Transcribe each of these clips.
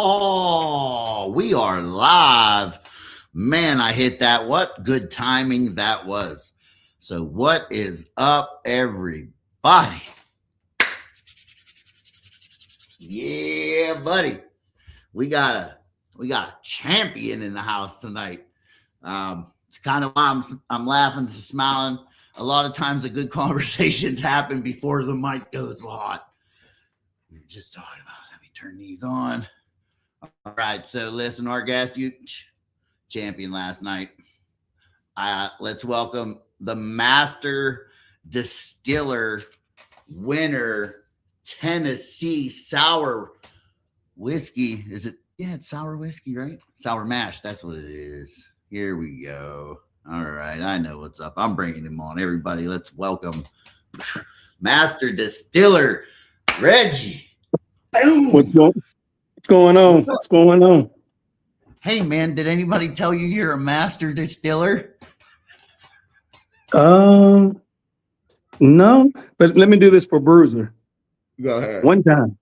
Oh, we are live. Man, I hit that. What good timing that was. So what is up, everybody? Yeah, buddy. We got a champion in the house tonight. It's kind of why I'm laughing and smiling. A lot of times the good conversations happen before the mic goes hot. We were just talking about, let me turn these on. All right, so listen, our guest, you champion last night. Let's welcome the Master Distiller winner, Tennessee sour whiskey. Is it? Yeah, it's sour whiskey, right? Sour mash. That's what it is. Here we go. All right, I know what's up. I'm bringing him on. Everybody, let's welcome Master Distiller, Reggie. Boom. What's going on? What's going on? Hey, man, did anybody tell you you're a master distiller? No, but let me do this for Bruiser. Go ahead. One time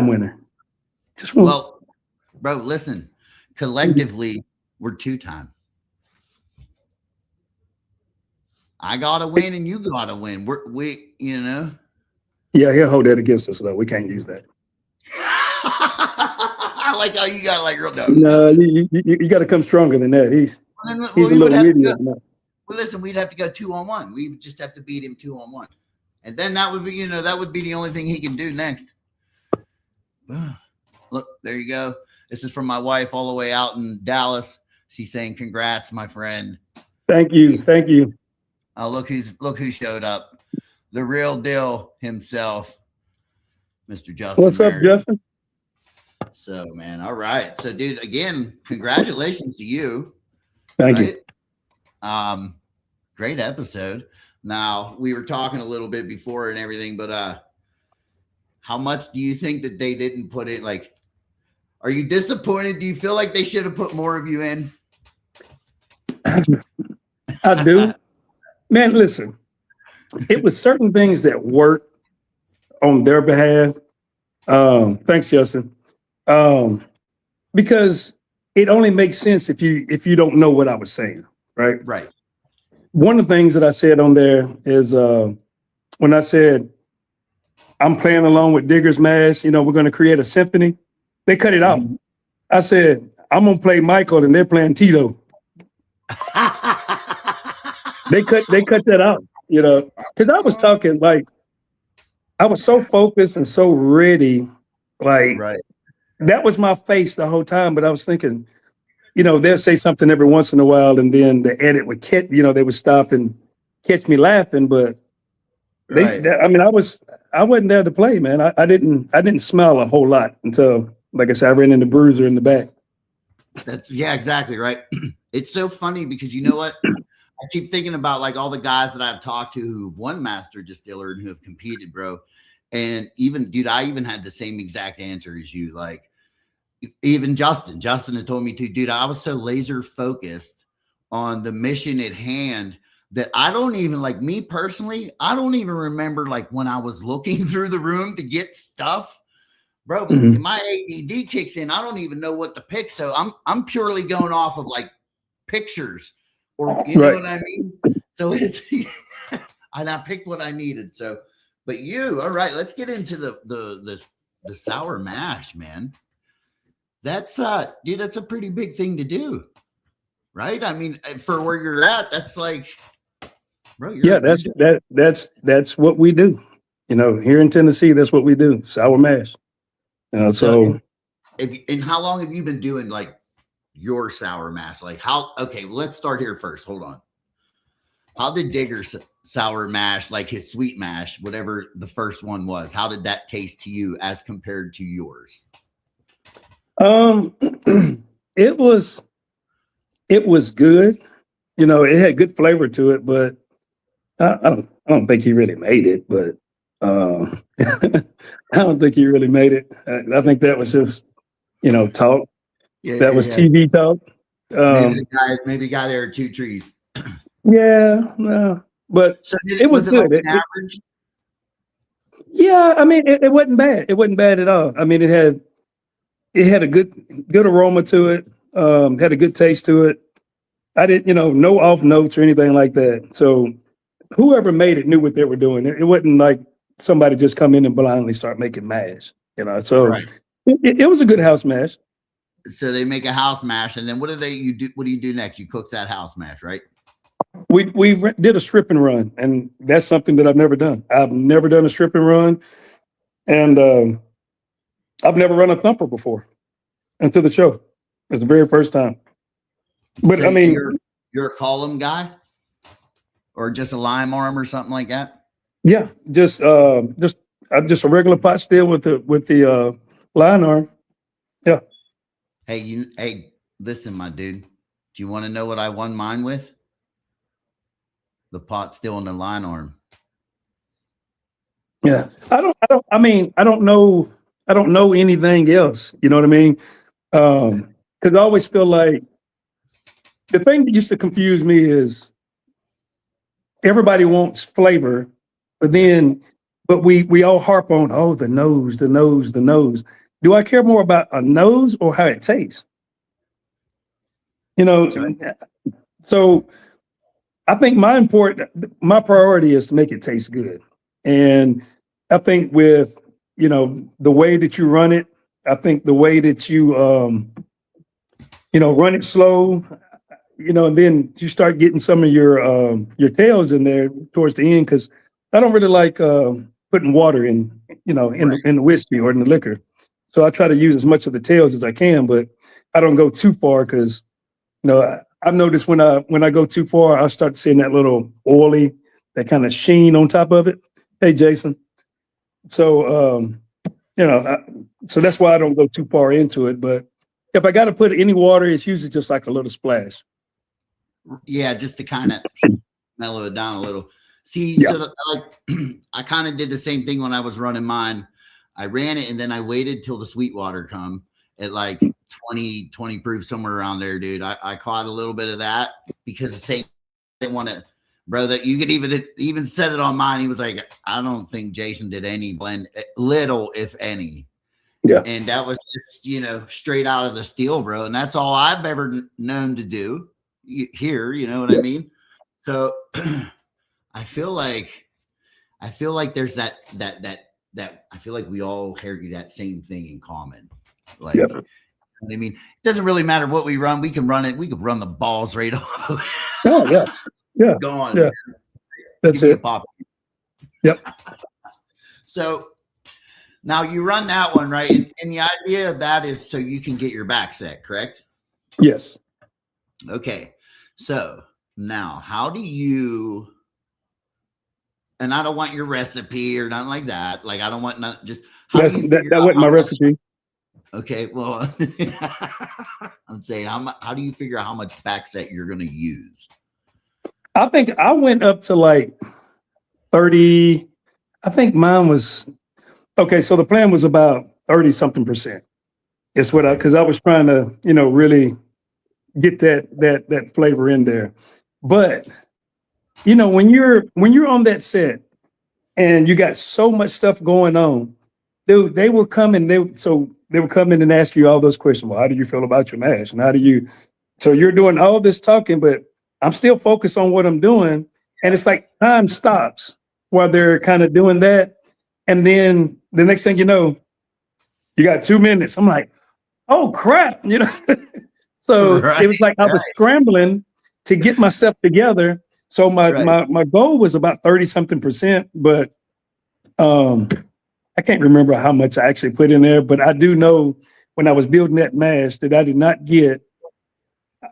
winner. Just one. Well, bro, listen, collectively, we're two-time. I got to win and you got to win. We. Yeah, he'll hold that against us, though. We can't use that. I like how you got like real dumb. No, you got to come stronger than that. He's a little idiot. Well, listen, we'd have to go 2-on-1. We would just have to beat him 2-on-1. And then that would be, that would be the only thing he can do next. Look, there you go. This is from my wife all the way out in Dallas. She's saying, congrats, my friend. Thank you. Thank you. Oh, look who showed up. The real deal himself, Mr. Justin. What's up, Justin? So, man, all right. So, dude, again, congratulations to you. Thank you. Great episode. Now, we were talking a little bit before and everything, but how much do you think that they didn't put it? Like, are you disappointed? Do you feel like they should have put more of you in? I do. Man, listen, it was certain things that worked on their behalf. Thanks, Justin. Because it only makes sense if you don't know what I was saying, right? Right. One of the things that I said on there is when I said I'm playing along with Digger's Mash, we're going to create a symphony. They cut it out. I said I'm going to play Michael and they're playing Tito. They cut that out, because I was talking like I was so focused and so ready, like right. That was my face the whole time. But I was thinking, they'll say something every once in a while, and then the edit would catch, they would stop and catch me laughing. But I wasn't there to play, man. I didn't smile a whole lot until, like I said, I ran into Bruiser in the back. Yeah, exactly right. It's so funny because you know what? I keep thinking about like all the guys that I've talked to who've won Master Distiller and who have competed, bro. And even, dude, I even had the same exact answer as you. Like, even Justin has told me to, dude, I was so laser focused on the mission at hand that I don't even, like, me personally, I don't even remember like when I was looking through the room to get stuff, bro. My ADD kicks in. I don't even know what to pick. So I'm purely going off of like pictures. Or you know what I mean? So it's and I picked what I needed. So, but you, all right, let's get into the sour mash, man. That's dude, that's a pretty big thing to do, right? I mean, for where you're at, that's like, bro. That's what we do. Here in Tennessee, that's what we do. Sour mash. So and how long have you been doing like your sour mash? Like okay, let's start here first. Hold on. How did Digger's sour mash, like his sweet mash, whatever the first one was, how did that taste to you as compared to yours? It was good. It had good flavor to it, but I don't think he really made it, but I don't think he really made it. I think that was just, talk. That was TV talk. Maybe the guy there are two trees. Yeah, no, but so it was good. Like average? Yeah, I mean, it wasn't bad. It wasn't bad at all. I mean, it had it had a good aroma to it. Had a good taste to it. I didn't, no off notes or anything like that. So whoever made it knew what they were doing. It wasn't like somebody just come in and blindly start making mash. So Right. it was a good house mash. So they make a house mash, and then what do you do next? You cook that house mash, right? We did a strip and run, and that's something that I've never done. I've never done a strip and run, and I've never run a thumper before until the show. It's the very first time. But So I mean, you're a column guy, or just a lime arm or something like that? yeah, just a regular pot still with the line arm. Yeah. Hey, listen, my dude. Do you want to know what I won mine with? The pot still in the line arm. Yeah. I don't know anything else. You know what I mean? Because I always feel like the thing that used to confuse me is everybody wants flavor, but we all harp on, the nose. Do I care more about a nose or how it tastes? So I think my priority is to make it taste good. And I think with, the way that you run it, I think the way that you, run it slow, and then you start getting some of your tails in there towards the end. Cause I don't really like, putting water in the whiskey or in the liquor. So I try to use as much of the tails as I can, but I don't go too far because, I've noticed when I go too far, I start seeing that little oily, that kind of sheen on top of it. Hey, Jason. So, so that's why I don't go too far into it. But if I got to put any water, it's usually just like a little splash. Yeah, just to kind of mellow it down a little. See, Yeah. so I kind of did the same thing when I was running mine. I ran it and then I waited till the sweet water come at like 20 proof, somewhere around there, dude. I caught a little bit of that because the same, I didn't want to, bro, that you could even said it on mine. He was like, I don't think Jason did any blend, little, if any. Yeah. And that was just, straight out of the steel, bro. And that's all I've ever known to do here. You know what I mean? So I feel like there's that I feel like we all carry that same thing in common. Like, yeah. I mean, it doesn't really matter what we run. We can run it. We could run the balls right off. Oh, yeah. Yeah. Go on. Yeah. That's it. Pop. Yep. So now you run that one, right? And the idea of that is so you can get your back set, correct? Yes. Okay. So now how do you, and I don't want your recipe or nothing like that. Like, I don't want just how do you that wasn't my recipe. Okay, well, I'm saying, how do you figure out how much back set you're going to use? I think I went up to like 30. I think mine was okay. So the plan was about 30 something percent. It's what because I was trying to, really get that flavor in there. But when you're on that set and you got so much stuff going on, dude, they were coming. They would come in and ask you all those questions. Well, how do you feel about your mash? And so you're doing all this talking, but I'm still focused on what I'm doing. And it's like time stops while they're kind of doing that. And then the next thing you know, you got 2 minutes. I'm like, oh crap, So Right. It was like I was scrambling to get my stuff together. So my goal was about 30 something percent, but I can't remember how much I actually put in there, but I do know when I was building that mash that I did not get,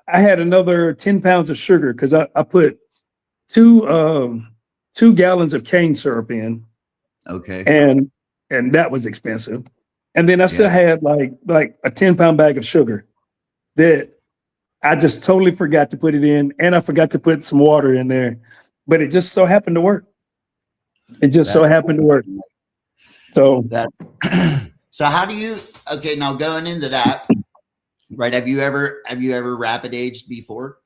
I had another 10 pounds of sugar because I put two gallons of cane syrup in. Okay. And that was expensive. And then I still had like a 10-pound bag of sugar that I just totally forgot to put it in. And I forgot to put some water in there, but it just so happened to work. So that's so how do you, okay, now going into that, right? Have you ever rapid aged before?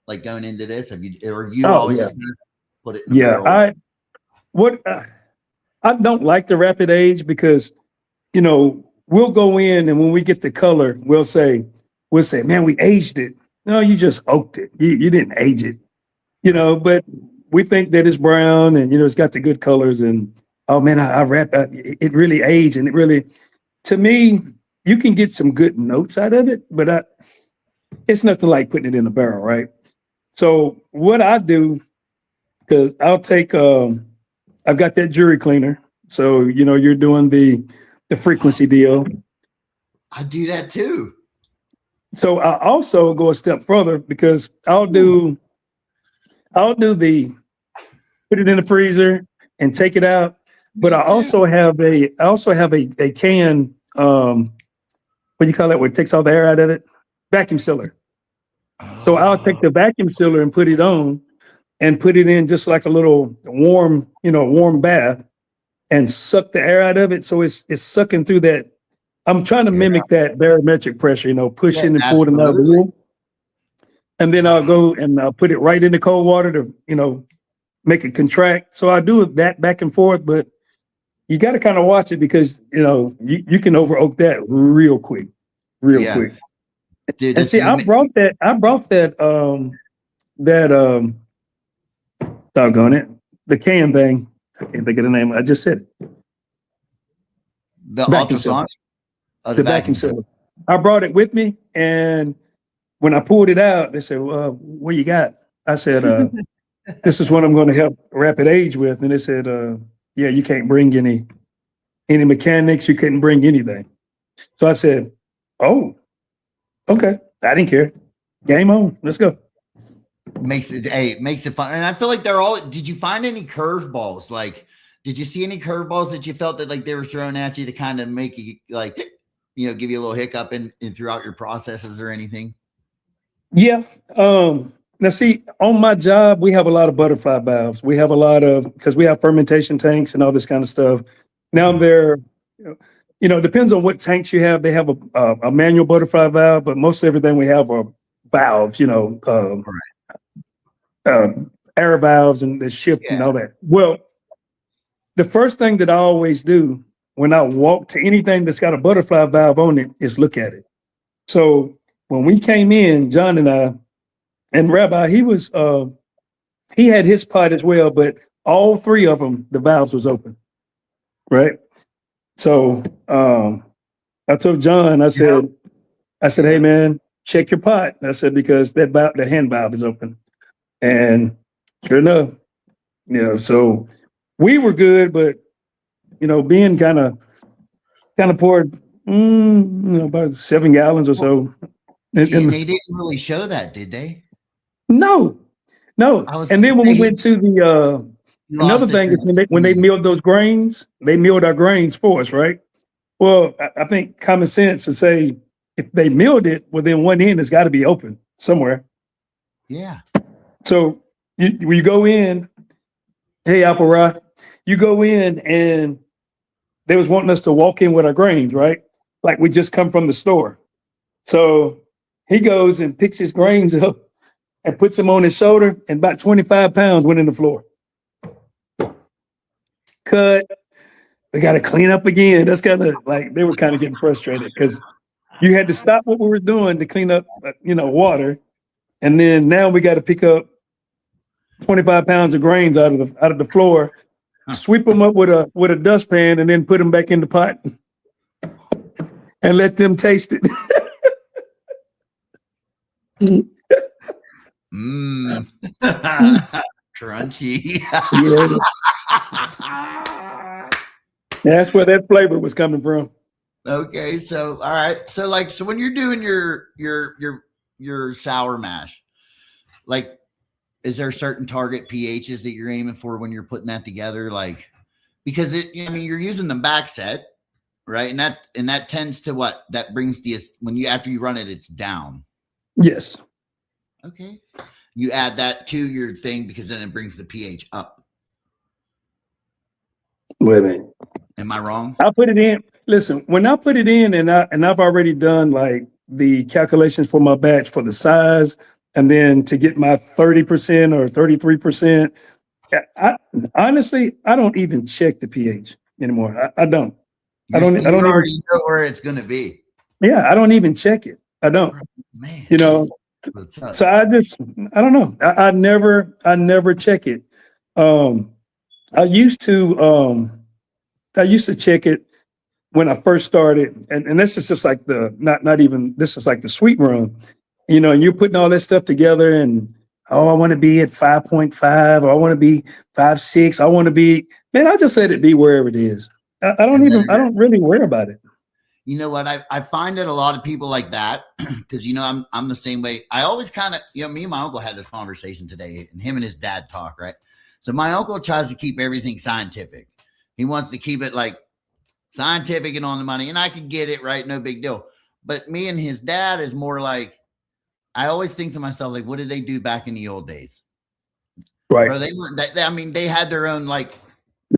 Like going into this, have you always just put it in the barrel? I don't like the rapid age because, we'll go in, and when we get the color, we'll say, man, we aged it. No, you just oaked it. You didn't age it, but we think that it's brown and, it's got the good colors, and, oh man, I wrap it really aged, and it really, to me, you can get some good notes out of it, but it's nothing like putting it in a barrel, right? So what I do, because I'll take, I've got that jury cleaner. So, you're doing the frequency deal. I do that too. So I also go a step further, because I'll do the put it in the freezer and take it out. But I also have a can, what do you call it, where it takes all the air out of it? Vacuum sealer. So I'll take the vacuum sealer and put it on and put it in just like a little warm bath, and suck the air out of it. So it's sucking through that. I'm trying to mimic that barometric pressure, pushing and pulling out of the room. And then I'll go and I'll put it right in the cold water to, make it contract. So I do that back and forth, but you got to kind of watch it, because, you can over oak that real quick. Quick. Dude, and see, I brought that doggone it, the can thing. I can't think of the name. I just said it. The ultrasonic. The vacuum sealer. I brought it with me, and when I pulled it out, they said, what you got? I said, this is what I'm going to help rapid age with. And they said, yeah, you can't bring any mechanics. You couldn't bring anything. So I said, oh, okay. I didn't care. Game on. Let's go. Makes it fun. And I feel like did you find any curveballs? Like, did you see any curveballs that you felt that like they were thrown at you to kind of make you like, give you a little hiccup in throughout your processes or anything? Yeah. Now see, on my job, we have a lot of butterfly valves. We have a lot of, because we have fermentation tanks and all this kind of stuff. Now they're, depends on what tanks you have. They have a manual butterfly valve, but most everything we have are valves, air valves and the shift and all that. Well, the first thing that I always do when I walk to anything that's got a butterfly valve on it is look at it. So when we came in, John and I, and Rabbi, he had his pot as well, but all three of them, the valves was open, right? So I told John, I said, hey man, check your pot. I said, because the hand valve is open. And sure enough, so we were good, but being kind of poured about 7 gallons or so. See, and they didn't really show that, did they? No. And then when we went to the another thing is when they milled those grains, they milled our grains for us, right? Well, I think common sense would say if they milled it, well, then one end has got to be open somewhere. Yeah. So you go in, hey, Apple Rock, you go in and they was wanting us to walk in with our grains, right? Like we just come from the store. So he goes and picks his grains up and puts them on his shoulder, and about 25 pounds went in the floor. Cut. We got to clean up again. That's kind of like, they were kind of getting frustrated because you had to stop what we were doing to clean up, water. And then now we got to pick up 25 pounds of grains out of the floor, sweep them up with a dustpan, and then put them back in the pot and let them taste it. Crunchy. Yeah. That's where that flavor was coming from. Okay, so all right, so when you're doing your sour mash, like, is there certain target pHs that you're aiming for when you're putting that together? Like, because you're using the back set, right? And that tends to that brings after you run it, it's down. Yes. Okay. You add that to your thing because then it brings the pH up. Wait a minute. Am I wrong? I put it in. Listen, when I put it in, and I've already done like the calculations for my batch for the size, and then to get my 30% or 33%. Honestly, I don't even check the pH anymore. I don't. I don't even already know where it's going to be. Yeah, I don't even check it. I don't. Man, you know. So I don't know. I never check it. I used to check it when I first started, and this is just like this is like the sweet run, and you're putting all that stuff together, and I want to be at 5.5, or I want to be 5.6, I want to be, man, I just let it be wherever it is. I don't really worry about it. You know what? I find that a lot of people like that, because I'm the same way. I always kind of, me and my uncle had this conversation today, and him and his dad talk, right? So my uncle tries to keep everything scientific. He wants to keep it like scientific and on the money, and I could get it, right? No big deal. But me and his dad is more like, I always think to myself, like, what did they do back in the old days? Right. Bro, they had their own like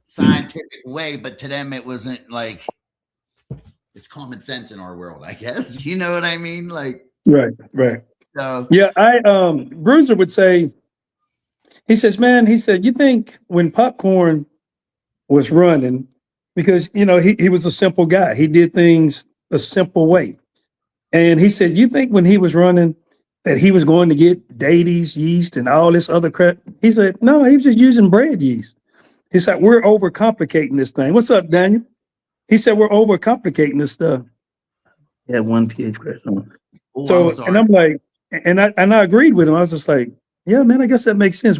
scientific way, but to them it wasn't like, it's common sense in our world, I guess. You know what I mean? Like, right. So yeah, Bruiser would say, he says, man, you think when Popcorn was running, because he was a simple guy, he did things a simple way, and he said, you think when he was running that he was going to get Dady's yeast and all this other crap? He said, no, he was just using bread yeast. He said, we're overcomplicating this thing. What's up, Daniel? He said, we're overcomplicating this stuff. He had one pH question. So, and I'm like, and I agreed with him. I was just like, yeah, man, I guess that makes sense.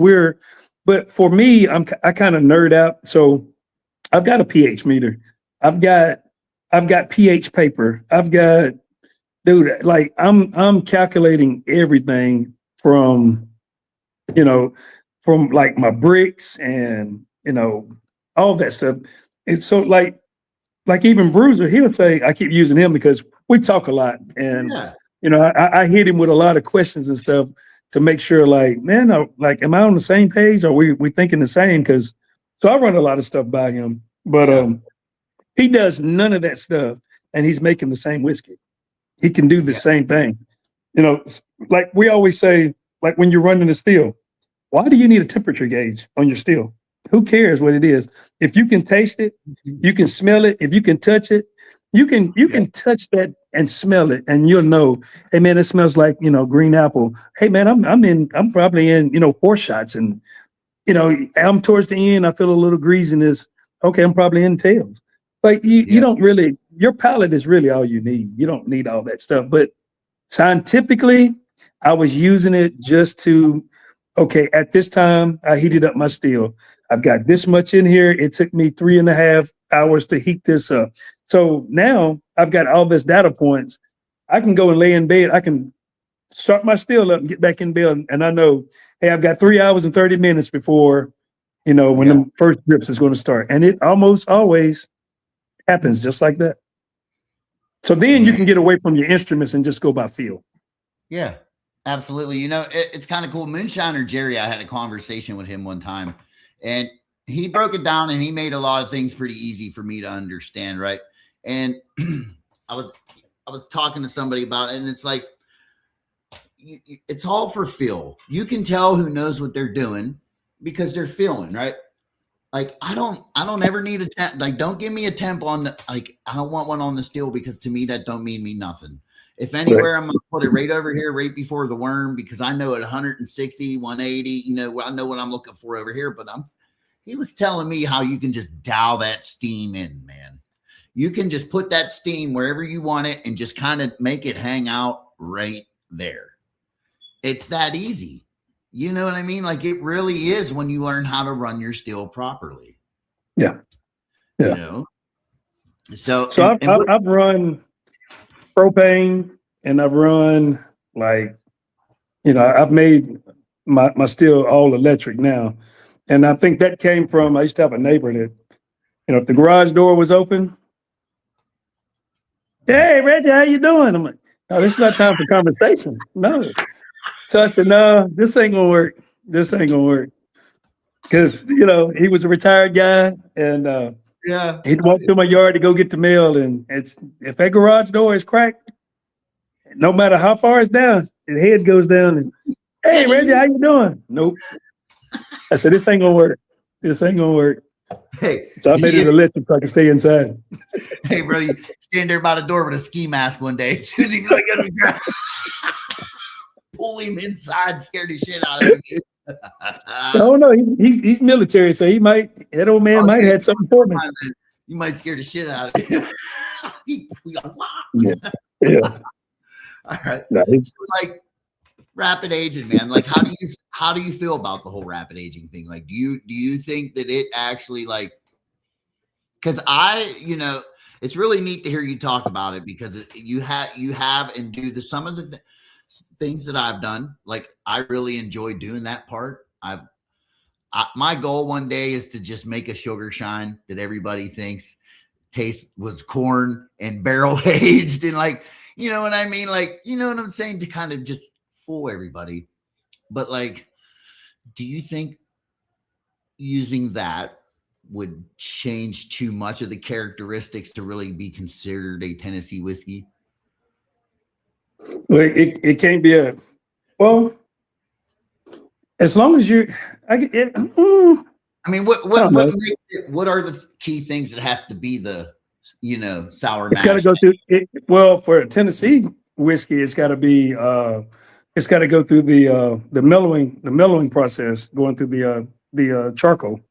But for me, I kind of nerd out. So I've got a pH meter. I've got pH paper. Dude, like I'm calculating everything from like my bricks and, all that stuff. And so like even Bruiser, he would say, I keep using him because we talk a lot, and I hit him with a lot of questions and stuff to make sure, like, man, am I on the same page? Or we thinking the same? So I run a lot of stuff by him, but he does none of that stuff, and he's making the same whiskey. He can do the same thing. Like we always say, like when you're running a still, why do you need a temperature gauge on your still? Who cares what it is? If you can taste it, you can smell it. If you can touch it, you can touch that and smell it, and you'll know, hey man, it smells like, green apple. Hey man, I'm probably in, 4 shots, and I'm towards the end, I feel a little greasiness. Okay, I'm probably in tails. Like you don't really, your palate is really all you need. You don't need all that stuff. But scientifically, I was using it just to, okay, at this time, I heated up my still. I've got this much in here. It took me 3.5 hours to heat this up. So now I've got all this data points. I can go and lay in bed. I can start my still up and get back in bed. And I know, hey, I've got 3 hours and 30 minutes before, when the first drips is going to start. And it almost always happens just like that. So then you can get away from your instruments and just go by feel. Yeah, absolutely. It's kind of cool. Moonshiner Jerry, I had a conversation with him one time, and he broke it down, and he made a lot of things pretty easy for me to understand, right? And I was talking to somebody about it, and it's like, it's all for feel. You can tell who knows what they're doing because they're feeling, right? Like, I don't ever need a temp. Like, don't give me a temp on, like, I don't want one on the still, because to me, that don't mean me nothing. If anywhere, I'm going to put it right over here, right before the worm, because I know at 160, 180, I know what I'm looking for over here. But he was telling me how you can just dial that steam in, man. You can just put that steam wherever you want it and just kind of make it hang out right there. It's that easy. You know what I mean? Like, it really is when you learn how to run your still properly. Yeah. So I've run propane, and I've run I've made my still all electric now. And I think that came from, I used to have a neighbor that, if the garage door was open, hey, Reggie, how you doing? I'm like, no, this is not time for conversation. No. So I said, no, this ain't gonna work. This ain't gonna work. Because, he was a retired guy, and he'd walk through my yard to go get the mail, and if that garage door is cracked, no matter how far it's down, his head goes down, and, hey, Reggie, how you doing? Nope. I said, this ain't gonna work. This ain't gonna work. Hey, So I made it electric so I can stay inside. Hey, bro, you stand there by the door with a ski mask one day. As soon as he like, pull him inside, scare the shit out of him. I don't know. He's military, so that old man might have something for me. You might scare the shit out of him. Yeah. All right. So, like rapid aging, man. Like, how do you feel about the whole rapid aging thing? Like, do you think that it actually like? Because it's really neat to hear you talk about it because you have and do some of the things that I've done. Like, I really enjoy doing that part. My goal one day is to just make a sugar shine that everybody thinks was corn and barrel aged and like, you know what I mean? Like, you know what I'm saying? To kind of just fool everybody. But like, do you think using that would change too much of the characteristics to really be considered a Tennessee whiskey? Well, it can't be as long as I mean, what makes it, what are the key things that have to be the, sour mash? It's got to go through for a Tennessee whiskey, it's got to be, it's got to go through the mellowing process, going through the charcoal.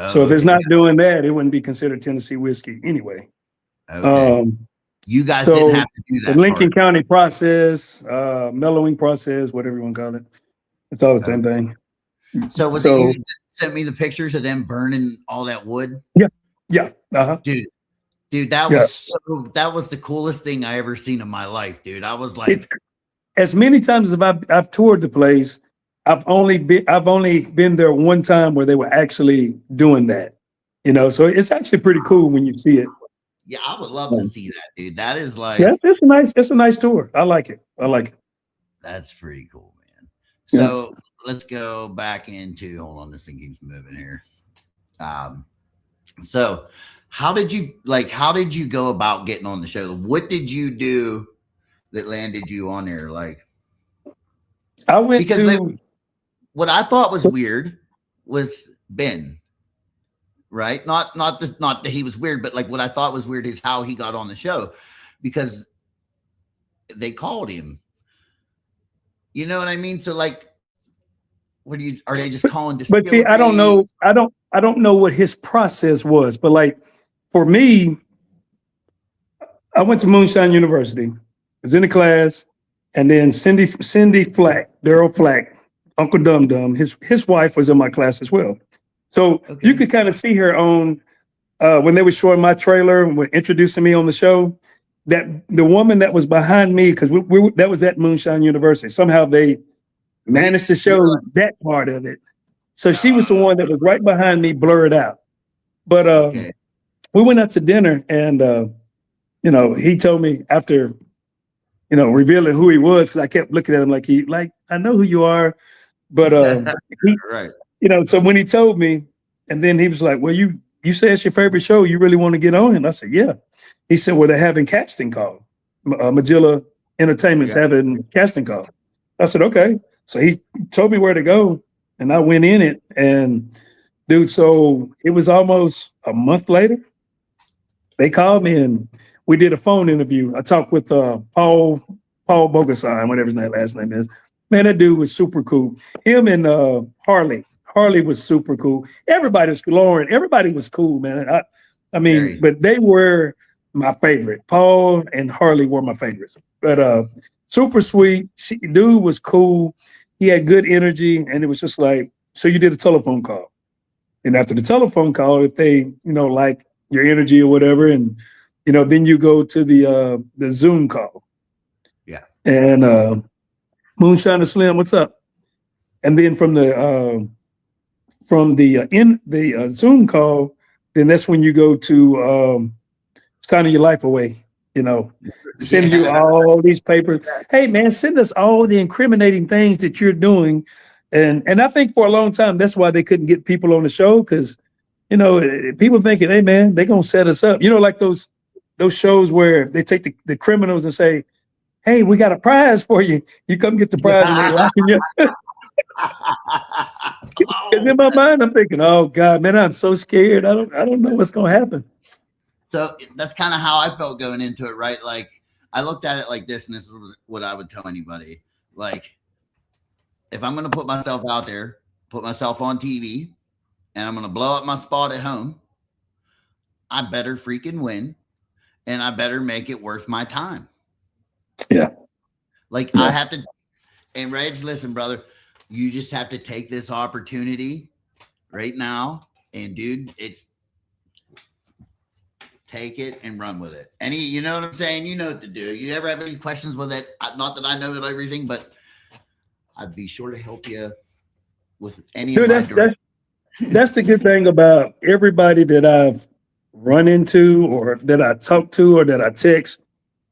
So if it's not doing that, it wouldn't be considered Tennessee whiskey anyway. Okay. You guys didn't have to do that. The Lincoln County process, mellowing process, whatever you want to call it. It's all the same thing. So you sent me the pictures of them burning all that wood? Yeah. Uh-huh. Dude, that was the coolest thing I ever seen in my life, dude. I was like, as many times as I've toured the place, I've only been there one time where they were actually doing that. So it's actually pretty cool when you see it. Yeah, I would love to see that, dude. That is like, it's a nice tour. I like it. That's pretty cool, man. So let's go back into, hold on, this thing keeps moving here. So how did you go about getting on the show? What did you do that landed you on there? Like, what I thought was weird was Ben. Right? Not that he was weird, but like what I thought was weird is how he got on the show because they called him. You know what I mean? So like, are they just calling? But see, I don't know. I don't know what his process was, but like for me, I went to Moonshine University, was in the class, and then Cindy Flack, Daryl Flack, Uncle Dum Dum, his wife was in my class as well. So you could kind of see her on when they were showing my trailer and were introducing me on the show, that the woman that was behind me, because that was at Moonshine University. Somehow they managed to show that part of it. So she was the one that was right behind me, blurred out. But we went out to dinner and, he told me after, revealing who he was, because I kept looking at him like I know who you are. But right. So when he told me, and then he was like, well, you say it's your favorite show. You really want to get on? And I said, yeah. He said, well, they're having casting call. Magilla Entertainment's having casting call. I said, okay. So he told me where to go, and I went in it. And, dude, so it was almost a month later. They called me, and we did a phone interview. I talked with Paul Bogasan, whatever his last name is. Man, that dude was super cool. Him and Harley was super cool. Everybody was Lauren. Everybody was cool, man. I mean, but they were my favorite. Paul and Harley were my favorites. But super sweet. Dude was cool. He had good energy, and it was just like, so you did a telephone call. And after the telephone call, if they, like your energy or whatever, and then you go to the Zoom call. Yeah. And Moonshine Slim, what's up? And then from the Zoom call, then that's when you go to signing your life away. Send you all these papers. Hey man, send us all the incriminating things that you're doing. And I think for a long time that's why they couldn't get people on the show, because people thinking, hey man, they're gonna set us up. Like those shows where they take the criminals and say, hey, we got a prize for you. You come get the prize and they're locking you. Because in my mind, I'm thinking, oh God, man, I'm so scared. I don't know what's gonna happen. So that's kind of how I felt going into it, right? Like I looked at it like this, and this is what I would tell anybody. Like, if I'm gonna put myself out there, put myself on TV, and I'm gonna blow up my spot at home, I better freaking win, and I better make it worth my time. Yeah. Like I have to. And Reg, listen, brother, you just have to take this opportunity right now, and dude, take it and run with it. You know what I'm saying? You know what to do. You ever have any questions with it? Not that I know everything, but I'd be sure to help you with any of my that's the good thing about everybody that I've run into or that I talk to or that I text,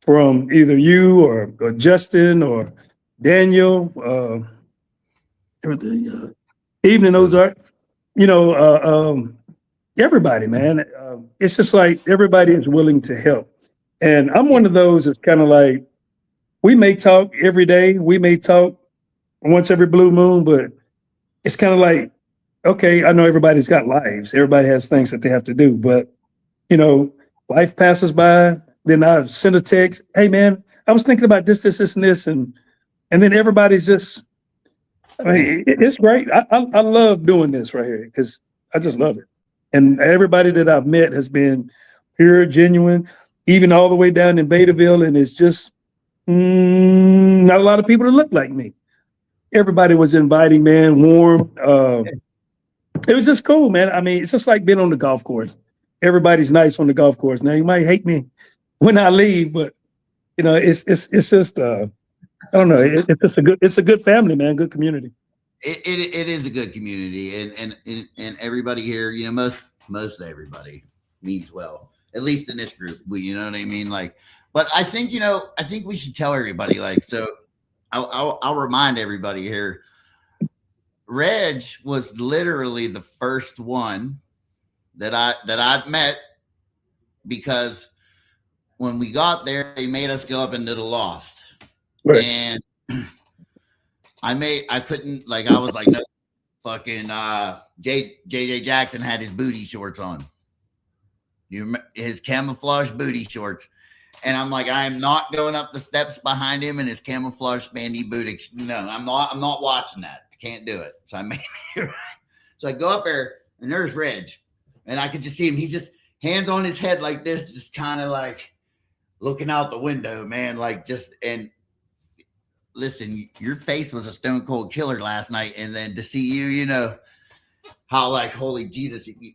from either you or Justin or Daniel, everything, Evening Ozark, everybody, man. It's just like everybody is willing to help. And I'm one of those that's kind of like, we may talk every day, we may talk once every blue moon, but it's kind of like, okay, I know everybody's got lives. Everybody has things that they have to do, but life passes by. Then I send a text, hey man, I was thinking about this, and this, and then everybody's just, I mean, it's great. I love doing this right here because I just love it. And everybody that I've met has been pure, genuine, even all the way down in Betaville, and it's just not a lot of people that look like me. Everybody was inviting, man, warm. It was just cool, man. I mean, it's just like being on the golf course. Everybody's nice on the golf course. Now you might hate me when I leave, but it's just I don't know. It's a good family, man. Good community. It is a good community, and everybody here, most everybody means well. At least in this group, you know what I mean. Like, but I think we should tell everybody. Like, so I'll remind everybody here. Reg was literally the first one that I've met, because when we got there, they made us go up into the loft, right. And I couldn't, like, I was like, no, fucking JJ Jackson had his booty shorts on, his camouflage booty shorts, and I'm like, I am not going up the steps behind him in his camouflage spandy booty. No, I'm not watching that. I can't do it. So I made it. So I go up there, and there's Reg, and I could just see him. He's just hands on his head like this, just kind of like looking out the window, man. Like, just, and listen, your face was a stone cold killer last night. And then to see you, how like, holy Jesus, you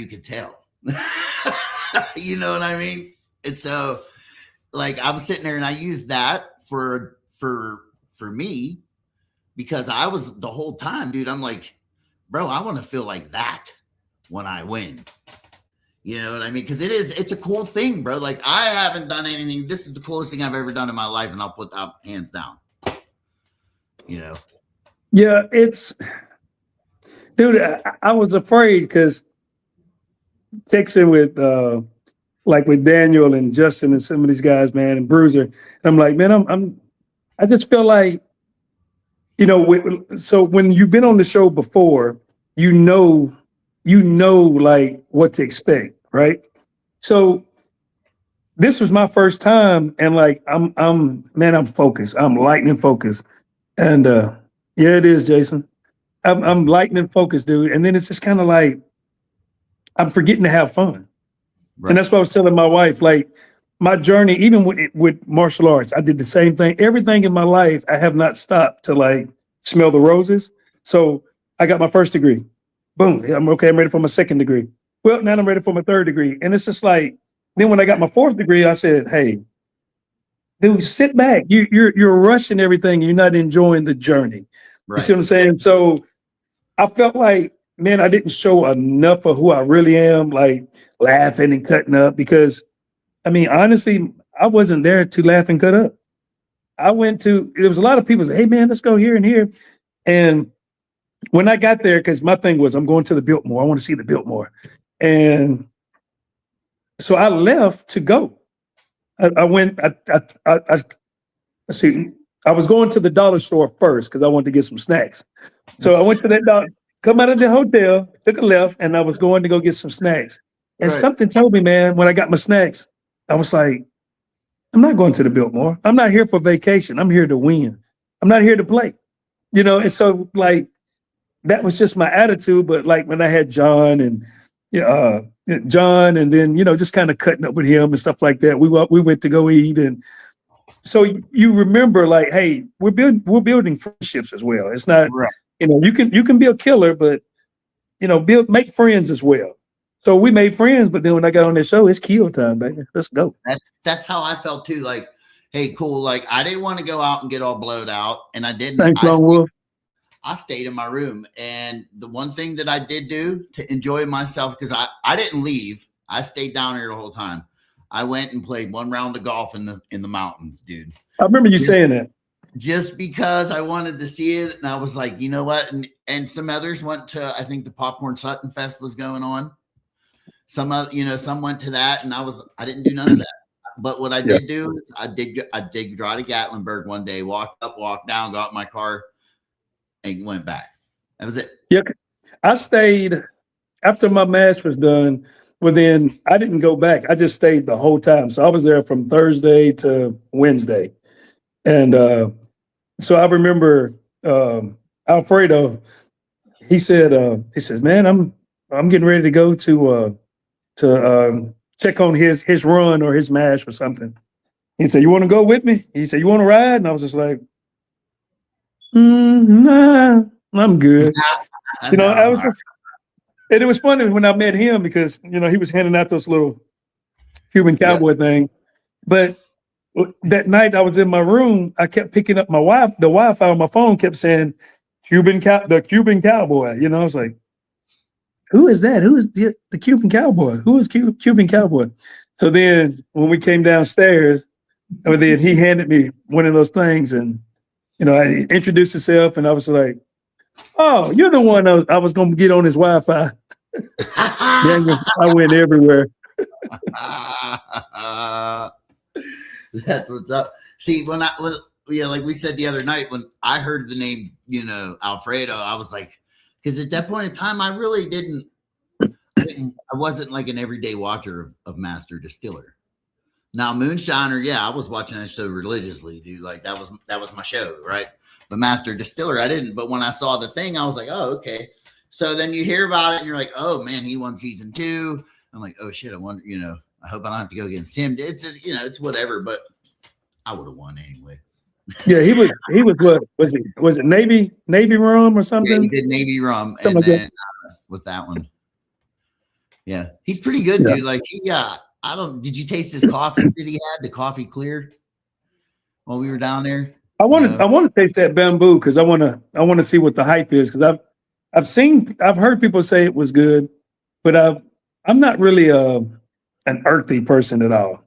could tell, you know what I mean? And so like, I'm sitting there and I used that for me, because I was the whole time, dude, I'm like, bro, I want to feel like that when I win. You know what I mean? Because it's a cool thing, bro. Like, I haven't done anything. This is the coolest thing I've ever done in my life, and I'll put that hands down. Yeah, dude, I was afraid because texting with with Daniel and Justin and some of these guys, man, and Bruiser, and I'm like, man, I just feel like, so when you've been on the show before, you know like what to expect, right? So this was my first time, and like I'm focused. I'm lightning focused, and yeah, it is, Jason. I'm lightning focused, dude. And then it's just kind of like I'm forgetting to have fun, right. And that's what I was telling my wife. Like, my journey, even with martial arts, I did the same thing. Everything in my life, I have not stopped to like smell the roses. So I got my first degree. Boom. I'm okay. I'm ready for my second degree. Well, now I'm ready for my third degree. And it's just like, then when I got my fourth degree, I said, hey, dude, sit back. You're rushing everything. You're not enjoying the journey. Right. You see what I'm saying? So I felt like, man, I didn't show enough of who I really am, like laughing and cutting up, because I mean, honestly, I wasn't there to laugh and cut up. There was a lot of people say, hey man, let's go here and here. And when I got there, because my thing was, I'm going to the Biltmore. I want to see the Biltmore. And so I left to go. I went, let's see, I was going to the dollar store first because I wanted to get some snacks. So I went to that dollar, come out of the hotel, took a left, and I was going to go get some snacks. And something told me, man, when I got my snacks, I was like, I'm not going to the Biltmore. I'm not here for vacation. I'm here to win. I'm not here to play. And so like that was just my attitude. But like when I had John and then just kind of cutting up with him and stuff like that. We went to go eat, and so you remember like, hey, we're building friendships as well. It's not you can be a killer, but make friends as well. So we made friends, but then when I got on this show, it's kill time, baby. Let's go. That's how I felt too. Like, hey, cool. Like I didn't want to go out and get all blowed out, and I didn't. Thanks, Lone Wolf. I stayed in my room, and the one thing that I did do to enjoy myself, because I didn't leave, I stayed down here the whole time. I went and played one round of golf in the mountains, dude. I remember you saying that. Just because I wanted to see it, and I was like, you know what? And some others went to, I think the Popcorn Sutton Fest was going on. Some went to that, and I didn't do none of that. But what I did do is I did drive to Gatlinburg one day, walked up, walked down, got in my car, and went back. That was it. Yeah, I stayed after my match was done. Well, then I didn't go back. I just stayed the whole time. So I was there from Thursday to Wednesday, and so I remember Alfredo. He says, "Man, I'm getting ready to go to check on his run or his match or something." He said, "You want to go with me?" He said, "You want to ride?" And I was just like, "Nah, I'm good." I was just, and it was funny when I met him because he was handing out those little Cuban cowboy thing. But that night I was in my room, I kept picking up the Wi-Fi on my phone kept saying the Cuban cowboy. I was like, who is that? Who is the Cuban cowboy? Who is Cuban cowboy? So then when we came downstairs, and then he handed me one of those things, and I introduced himself, and I was like, "Oh, you're the one I was going to get on his Wi-Fi." I went everywhere. That's what's up. See, when like we said the other night, when I heard the name, Alfredo, I was like, because at that point in time, I really didn't. I wasn't like an everyday watcher of Master Distiller. Now, Moonshiner, I was watching that show religiously, dude. Like that was my show, right? But Master Distiller, I didn't. But when I saw the thing, I was like, oh, okay. So then you hear about it, and you're like, oh man, he won season 2. I'm like, oh shit, I wonder, I hope I don't have to go against him. It's whatever, but I would have won anyway. Yeah, he was what was it Navy rum or something? Yeah, he did Navy rum, and then with that one, yeah, he's pretty good, dude. Like, did you taste his coffee that he had? The coffee clear while we were down there. I want to taste that bamboo because I want to see what the hype is because I've heard people say it was good, but I'm not really an earthy person at all.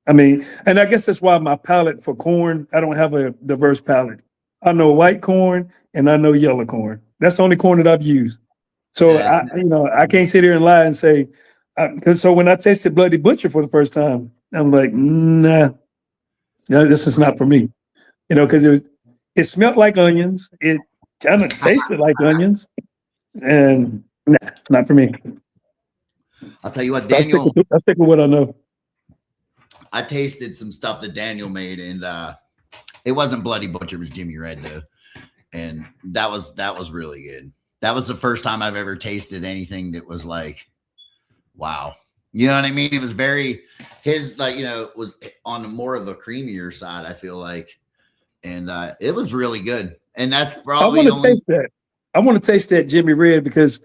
I mean, and I guess that's why my palate for corn, I don't have a diverse palate. I know white corn and I know yellow corn. That's the only corn that I've used. So I can't sit here and lie and say, so when I tasted Bloody Butcher for the first time, I'm like, nah, this is not for me. Because it smelled like onions. It kind of tasted like onions, and nah, not for me. I'll tell you what, Daniel. I stick with what I know. I tasted some stuff that Daniel made, and it wasn't Bloody Butcher, it was Jimmy Red though, and that was really good. That was the first time I've ever tasted anything that was like, wow. You know what I mean? It was was on more of a creamier side, I feel like. And it was really good. And that's probably taste that. I want to taste that Jimmy Red because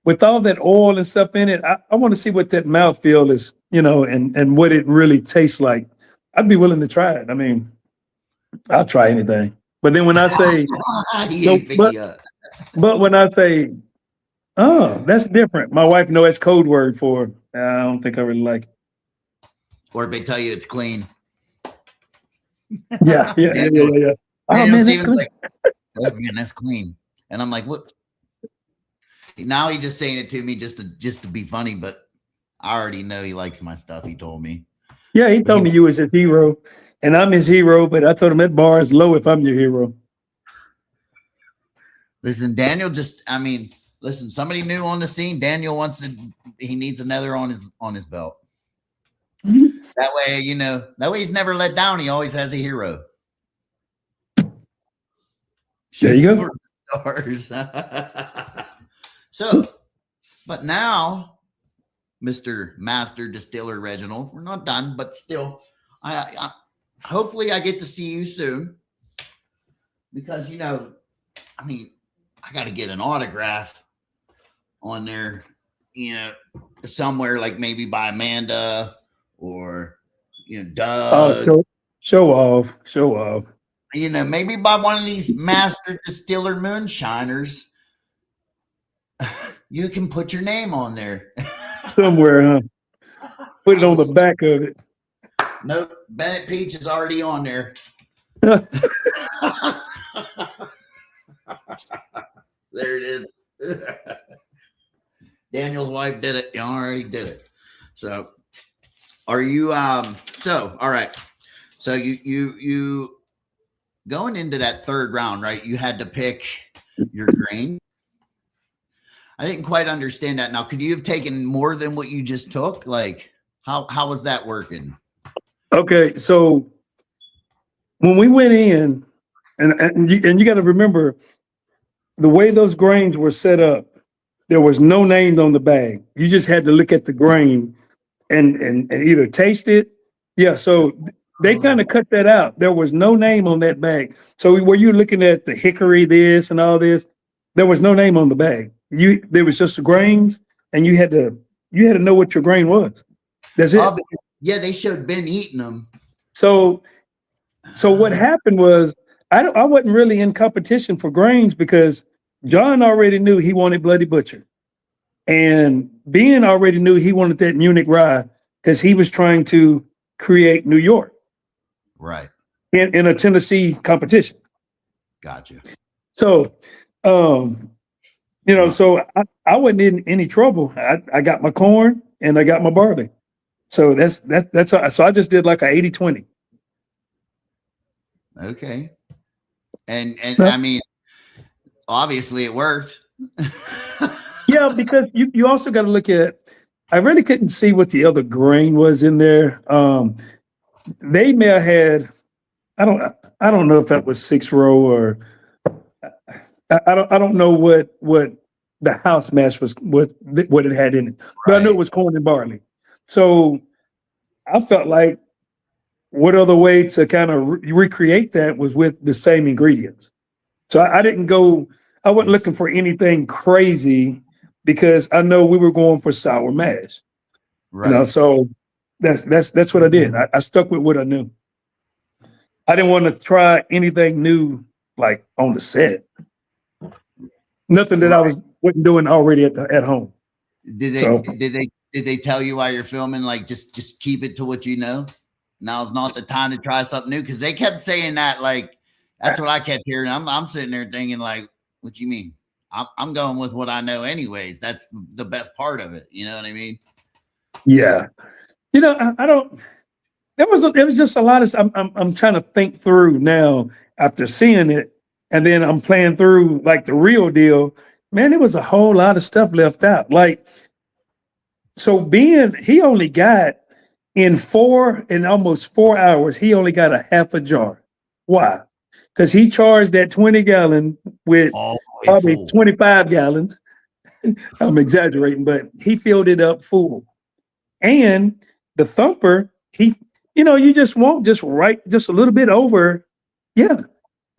with all that oil and stuff in it, I want to see what that mouthfeel is, and what it really tastes like. I'd be willing to try it. I mean, I'll try anything. But then when I say, but when I say, oh, that's different. My wife knows that's code word for, I don't think I really like it. Or if they tell you it's clean. Yeah. Oh man, that's clean. Like, oh, man, that's clean. And I'm like, what? Now he's just saying it to me just to be funny, but I already know he likes my stuff. He told me. Yeah, he told me you was his hero. and I'm his hero, but I told him that bar is low if I'm your hero. Listen, Daniel listen, somebody new on the scene. Daniel he needs another on his belt. That way, he's never let down. He always has a hero. There you go. Stars. So, but now, Mr. Master Distiller Reginald, we're not done, but still, I hopefully I get to see you soon, because I got to get an autograph on there, somewhere, like maybe by Amanda or Doug. Oh, show off. Maybe by one of these Master Distiller Moonshiners. You can put your name on there somewhere, huh? Put it on the back of it. Nope, Bennett Peach is already on there. There it is. Daniel's wife did it. You already did it. So, are you? So, all right. So you going into that third round, right? You had to pick your grain. I didn't quite understand that. Now, could you have taken more than what you just took? Like, how was that working? Okay, so when we went in, and you got to remember the way those grains were set up. There was no name on the bag. You just had to look at the grain and either taste it. Yeah, so they kind of cut that out. There was no name on that bag. So were you looking at the hickory, this and all this? There was no name on the bag. There was just the grains, and you had to know what your grain was. That's it. Yeah, they showed Ben eating them. So what happened was I wasn't really in competition for grains because John already knew he wanted Bloody Butcher, and Ben already knew he wanted that Munich rye because he was trying to create New York, right, in a Tennessee competition. Gotcha. So, so I wasn't in any trouble. I got my corn and I got my barley. So that's so I just did like a 80-20. Okay. And I mean, obviously it worked. Yeah, because you also got to look at, I really couldn't see what the other grain was in there. They may have had, I don't know if that was 6-row or I don't know what the house mash was, what it had in it. But right. I knew it was corn and barley. So I felt like what other way to kind of recreate that was with the same ingredients. So I wasn't looking for anything crazy because I know we were going for sour mash. Right. So that's what I did. I stuck with what I knew. I didn't want to try anything new, like on the set. Nothing that I wasn't doing already at home. Did they tell you while you're filming, like just keep it to what you know? Now's not the time to try something new, because they kept saying that. Like, that's what I kept hearing. I'm sitting there thinking, like, what you mean? I'm going with what I know anyways. That's the best part of it. You know what I mean? Yeah. I don't. There was just a lot of. I'm trying to think through now after seeing it, and then I'm playing through like the real deal. Man, there was a whole lot of stuff left out. Like, so he only got in almost 4 hours, he only got a half a jar. Why? Because he charged that 20 gallon with probably 25 gallons. I'm exaggerating, but he filled it up full. And the thumper, you just want just a little bit over. Yeah.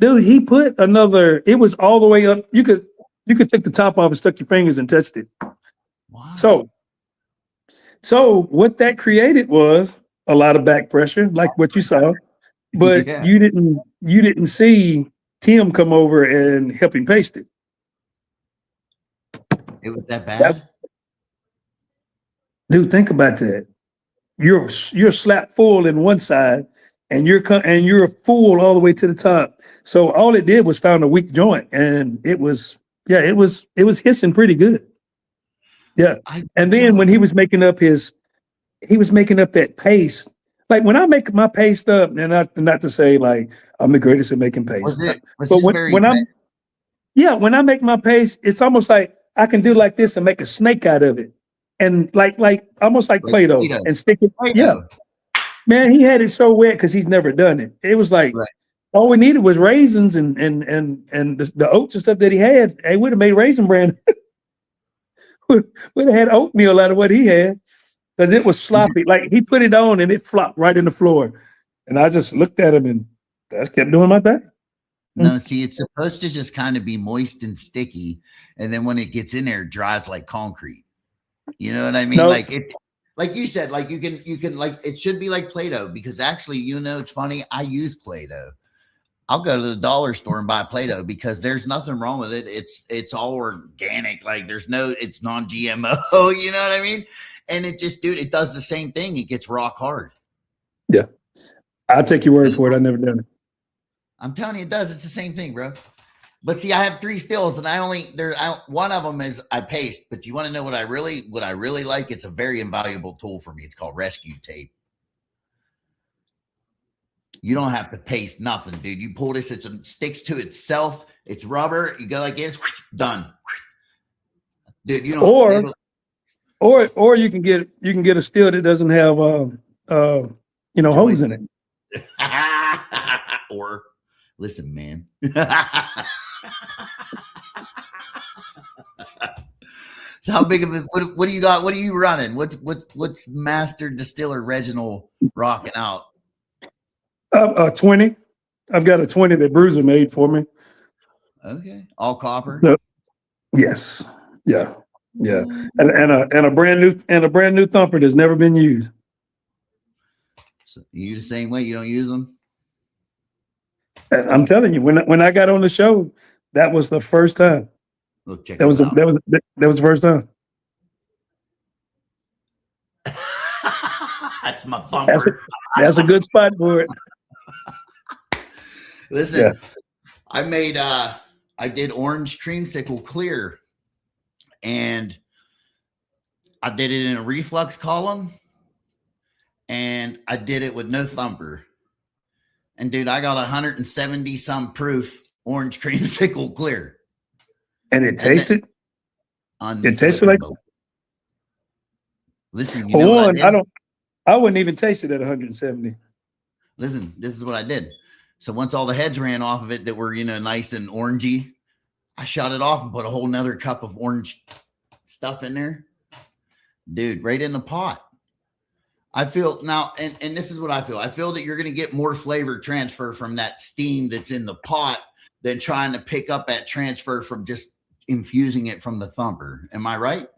Dude, he put it was all the way up. You could take the top off and stuck your fingers and touched it. Wow. So what that created was a lot of back pressure, like what you saw, but you didn't see Tim come over and help him paste it. It was that bad? Dude, think about that. You're slap full in one side, and you're full all the way to the top. So all it did was found a weak joint, and it was hissing pretty good. Yeah. And then when he was making up that paste, Like when I make my paste up, and not to say like I'm the greatest at making paste, but when I make my paste, it's almost like I can do like this and make a snake out of it, and like almost like Play-Doh and stick it. Yeah, man, he had it so wet because he's never done it. It was like all we needed was raisins and the oats and stuff that he had. Hey, we'd have made Raisin Bran. We'd have had oatmeal out of what he had because it was sloppy. Like he put it on and it flopped right in the floor, and I just looked at him and I just kept doing my thing. No, see, it's supposed to just kind of be moist and sticky, and then when it gets in there, it dries like concrete. You know what I mean? Like it, like you said, like you can like it should be like Play-Doh because actually, it's funny. I use Play-Doh. I'll go to the dollar store and buy Play-Doh because there's nothing wrong with it. It's all organic. Like it's non-GMO. You know what I mean? And it just, dude, it does the same thing. It gets rock hard. Yeah, I'll take your word for it. I've never done it. I'm telling you, it does. It's the same thing, bro. But see, I have 3 stills, and one of them is I paste. But you want to know what I really like? It's a very invaluable tool for me. It's called rescue tape. You don't have to paste nothing, dude. You pull this, it sticks to itself. It's rubber. You go like this, done. Dude, you don't. Or you can get a still that doesn't have holes in it. Or listen, man. So how big of a what do you got? What are you running? What's Master Distiller Reginald rocking out? 20. I've got a 20 that Bruiser made for me. Okay, all copper. Yes, yeah, and a brand new thumper that's never been used. So you the same way? You don't use them? And I'm telling you, when I got on the show, that was the first time. Look, check that was the first time. That's my thumper. That's a good spot for it. Listen, yeah. I did orange creamsicle clear, and I did it in a reflux column, and I did it with no thumper. And dude, I got 170 some proof orange creamsicle clear. And it tasted? It tasted like. Listen, I wouldn't even taste it at 170. Listen, this is what I did. So once all the heads ran off of it that were, nice and orangey, I shut it off and put a whole nother cup of orange stuff in there. Dude, right in the pot. I feel now, and this is what I feel. I feel that you're going to get more flavor transfer from that steam that's in the pot than trying to pick up that transfer from just infusing it from the thumper. Am I right?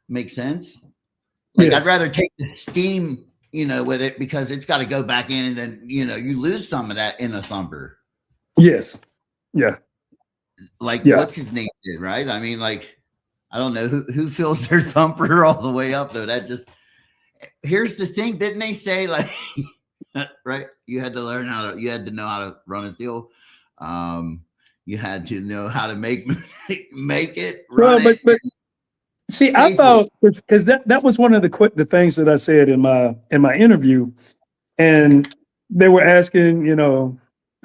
Make sense? Like yes. I'd rather take the steam, with it because it's got to go back in, and then you lose some of that in a thumper. Yes. Yeah. What's his name did, right? I mean, I don't know who fills their thumper all the way up though. That just here's the thing, didn't they say right? You had to know how to run a still. You had to know how to make it. But see, safely. I thought because that was one of the things that I said in my interview, and they were asking,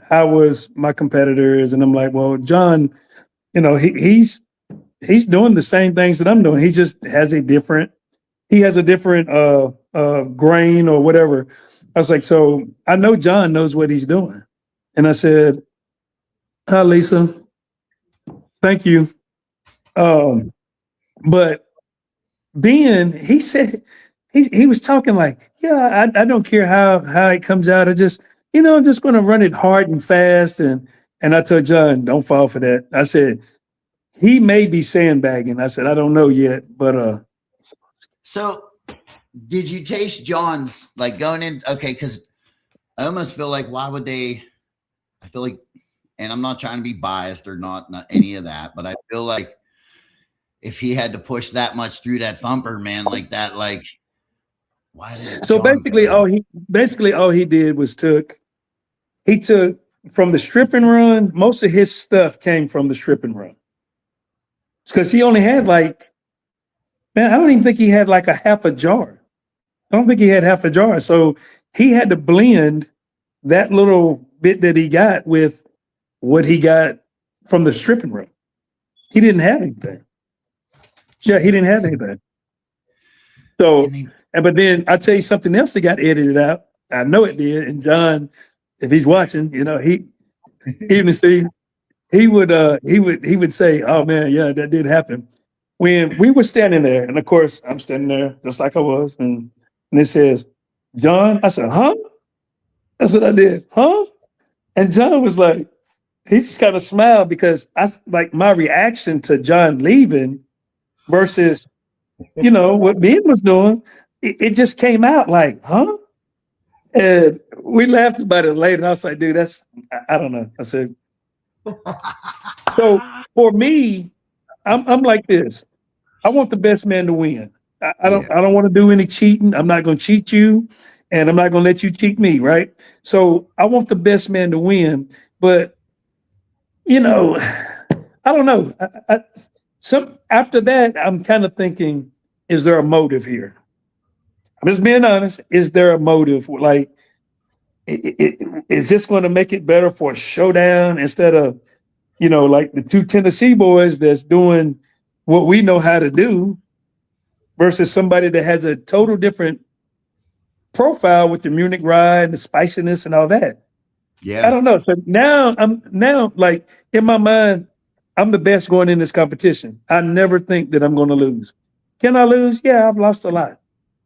how was my competitors, and I'm like, well, John, he's doing the same things that I'm doing. He just has a different grain or whatever. I was like, so I know John knows what he's doing, and I said, hi, Lisa, thank you. But Ben, he said he was talking like, yeah, I don't care how it comes out. I just, I'm just going to run it hard and fast. And I told John, don't fall for that. I said, he may be sandbagging. I said, I don't know yet, but So did you taste John's going in? Okay, because I almost feel like I feel like, and I'm not trying to be biased or not any of that, but I feel like if he had to push that much through that thumper, man, like that, why? So basically, all he did was took from the strip and run. Most of his stuff came from the strip and run because he only had man, I don't even think he had a half a jar. I don't think he had half a jar. So he had to blend that little bit that he got with what he got from the stripping room. He didn't have anything. Yeah, he didn't have anything. So, but then I tell you something else that got edited out. I know it did. And John, if he's watching, even Steve, he would say, "Oh man, yeah, that did happen." When we were standing there, and of course I'm standing there just like I was, and it says, "John," I said, "Huh?" That's what I did, "Huh?" And John was like, he just kind of smiled because like my reaction to John leaving versus, what Ben was doing, it just came out like, "Huh?" And we laughed about it later. And I was like, "Dude, I don't know." I said, so for me, I'm like this. I want the best man to win. I don't want to do any cheating. I'm not going to cheat you, and I'm not going to let you cheat me, right? So I want the best man to win. But I don't know. After that, I'm kind of thinking, is there a motive here? I'm just being honest. Is there a motive? Like, is this going to make it better for a showdown instead of, like the two Tennessee boys that's doing what we know how to do versus somebody that has a total different profile with the Munich rye and the spiciness and all that? Yeah. I don't know. So now like in my mind, I'm the best going in this competition. I never think that I'm going to lose. Can I lose? Yeah, I've lost a lot,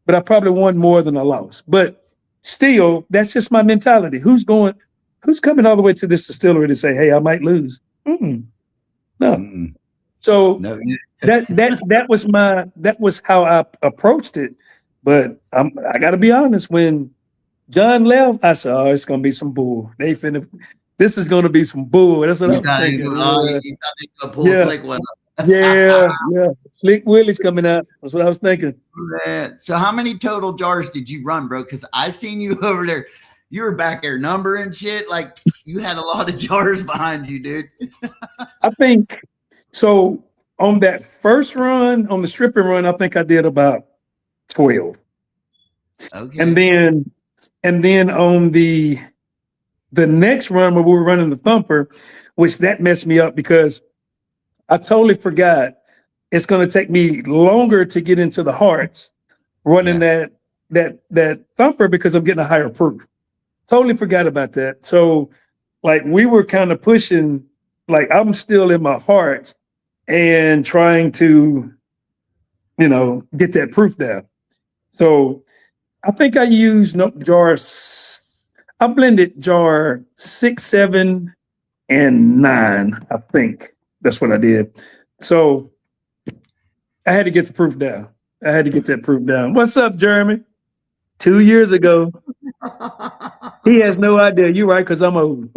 but I probably won more than I lost. But still, that's just my mentality. Who's coming all the way to this distillery to say, "Hey, I might lose"? No. Mm-mm. So no. that was how I approached it. But I got to be honest. When John left, I said, "Oh, it's gonna be some bull. This is gonna be some bull." That's what I was thinking. You thought they were gonna pull Slick one up. yeah. Slick Willie's coming out. That's what I was thinking. Man. So how many total jars did you run, bro? Because I seen you over there. You were back there numbering shit. Like you had a lot of jars behind you, dude. I think so. On that first run, on the stripping run, I think I did about 12. Okay. And then on the next run where we were running the thumper, which that messed me up because I totally forgot it's going to take me longer to get into the hearts running that thumper because I'm getting a higher proof. Totally forgot about that. So like we were kind of pushing, like I'm still in my heart and trying to, get that proof down. So I think I used jars. I blended jar 6, 7, and 9. I think that's what I did. So I had to get the proof down. I had to get that proof down. What's up, Jeremy? 2 years ago. He has no idea. You're right, because I'm old.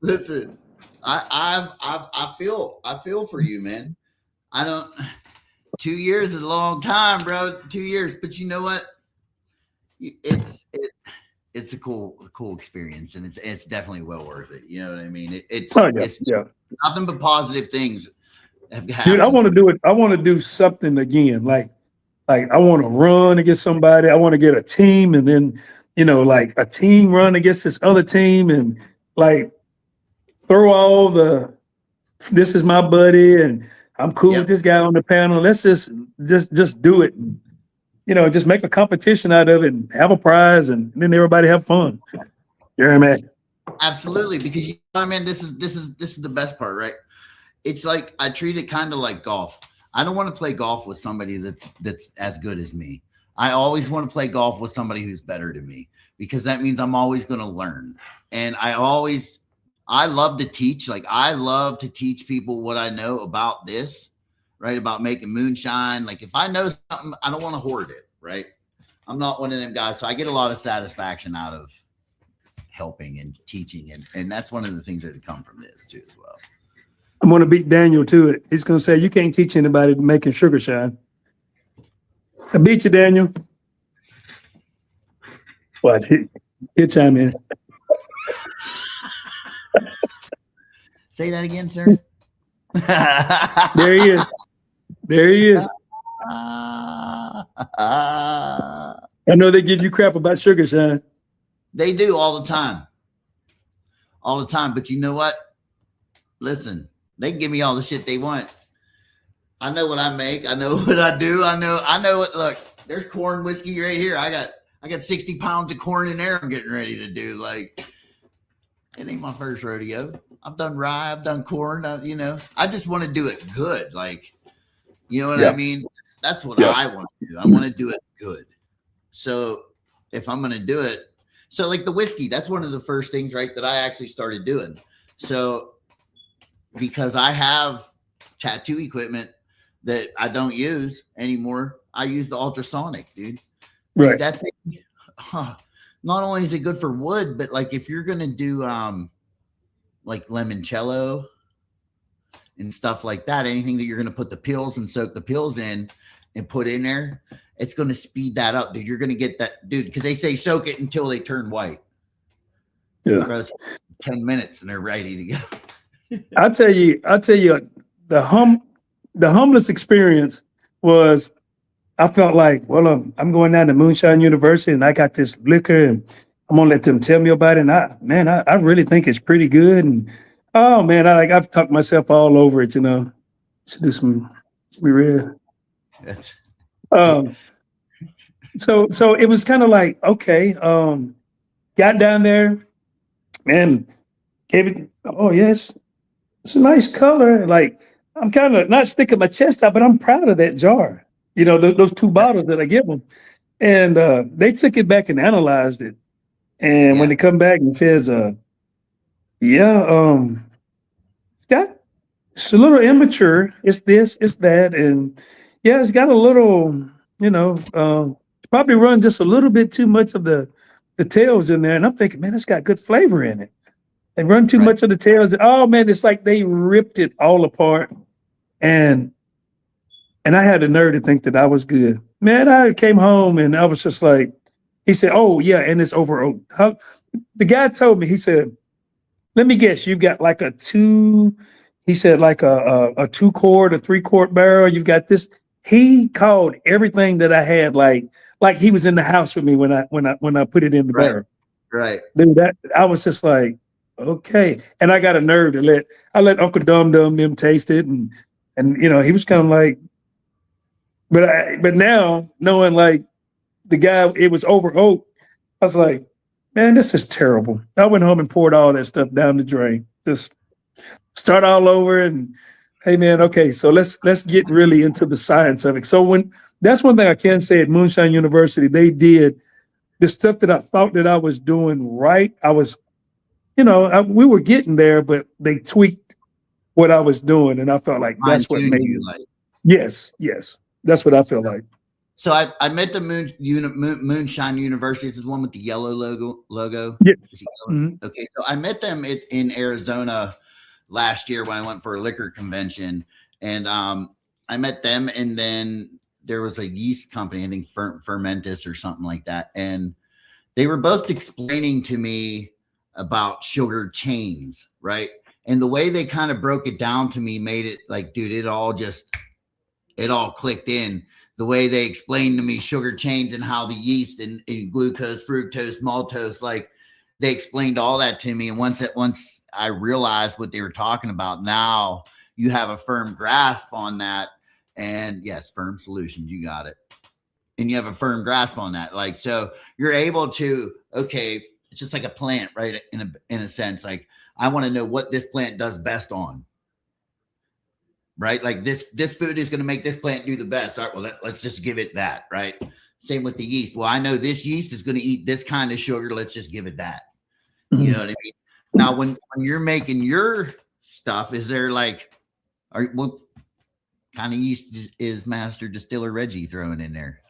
Listen, I feel for you, man. 2 years is a long time, bro. 2 years, but you know what? It's a cool experience, and it's definitely well worth it. You know what I mean? It's nothing but positive things have happened. Dude, I want to do it. I want to do something again. Like I want to run against somebody. I want to get a team, and then like a team run against this other team, and like throw all this is my buddy, and I'm cool with this guy on the panel. Let's just do it. Just make a competition out of it and have a prize, and then everybody have fun. Yeah, man. Absolutely, because this is the best part, right? It's like I treat it kind of like golf. I don't want to play golf with somebody that's as good as me. I always want to play golf with somebody who's better than me, because that means I'm always going to learn. And I love to teach. Like I love to teach people what I know about this. Right, about making moonshine. Like if I know something, I don't want to hoard it, right? I'm not one of them guys. So I get a lot of satisfaction out of helping and teaching. And that's one of the things that have come from this too as well. I'm going to beat Daniel to it. He's going to say, you can't teach anybody making sugar shine. I beat you, Daniel. What? He'll chime in. Say that again, sir. There he is. There he is. I know they give you crap about sugar, Sean. They do all the time. All the time. But you know what? Listen, they can give me all the shit they want. I know what I make. I know what I do. I know what. Look, there's corn whiskey right here. I got 60 pounds of corn in there I'm getting ready to do. Like, it ain't my first rodeo. I've done rye. I've done corn. I just want to do it good. Like, you know what I mean? That's what I want to do. I want to do it good. So if I'm going to do it, so like the whiskey, that's one of the first things, right, that I actually started doing. So because I have tattoo equipment that I don't use anymore, I use the ultrasonic, dude. Right. That thing, not only is it good for wood, but like if you're going to do like limoncello and stuff like that, anything that you're going to put the pills and soak the pills in and put in there, it's going to speed that up, dude. You're going to get that, dude, because they say soak it until they turn white. Yeah. Bro, 10 minutes and they're ready to go. I'll tell you, the humblest experience was, I felt like, well, I'm going down to Moonshine University and I got this liquor and I'm gonna let them tell me about it. And I really think it's pretty good. And oh man, I've talked myself all over it, To do some, to be real. So it was kind of like, okay, got down there and gave it, oh yes, it's a nice color. Like, I'm kind of not sticking my chest out, but I'm proud of that jar. Those 2 bottles that I give them. And they took it back and analyzed it. And when they come back and says, it's a little immature. It's this, it's that. And it's got a little, probably run just a little bit too much of the tails in there. And I'm thinking, man, it's got good flavor in it. They run too much of the tails. Oh man, it's like they ripped it all apart. And I had the nerve to think that I was good. Man, I came home and I was just like, he said, oh yeah, and it's over oak. The guy told me, he said, let me guess, you've got like a 2 quart or 3 quart barrel. You've got this. He called everything that I had like he was in the house with me when I put it in the barrel. Right. Dude, I was just like, okay. And I got a nerve to let Uncle Dum Dum them taste it. And he was kind of like, but now knowing like the guy, it was over oak, I was like, man, this is terrible. I went home and poured all that stuff down the drain. Just start all over and hey man, okay, so let's get really into the science of it. So that's one thing I can say at Moonshine University, they did the stuff that I thought that I was doing right. I was, we were getting there, but they tweaked what I was doing, and I felt like that's what made you like. Yes, that's what I feel like. So I met the Moonshine University. It's the one with the yellow logo. Yes. Mm-hmm. Okay, so I met them in Arizona last year when I went for a liquor convention, and I met them, and then there was a yeast company, I think Fermentus or something like that, and they were both explaining to me about sugar chains, right? And the way they kind of broke it down to me made it like, dude, it all clicked in. The way they explained to me sugar chains and how the yeast and glucose, fructose, maltose, like they explained all that to me. And once I realized what they were talking about, now you have a firm grasp on that. And yes, Firm Solutions, you got it. And you have a firm grasp on that. Like, so you're able to, okay, it's just like a plant, right? In a sense, like I want to know what this plant does best on. Right? Like this food is going to make this plant do the best. All right, well, let's just give it that, right? Same with the yeast. Well, I know this yeast is going to eat this kind of sugar. Let's just give it that. Mm-hmm. You know what I mean? Now, when you're making your stuff, is there like, what kind of yeast is Master Distiller Reggie throwing in there?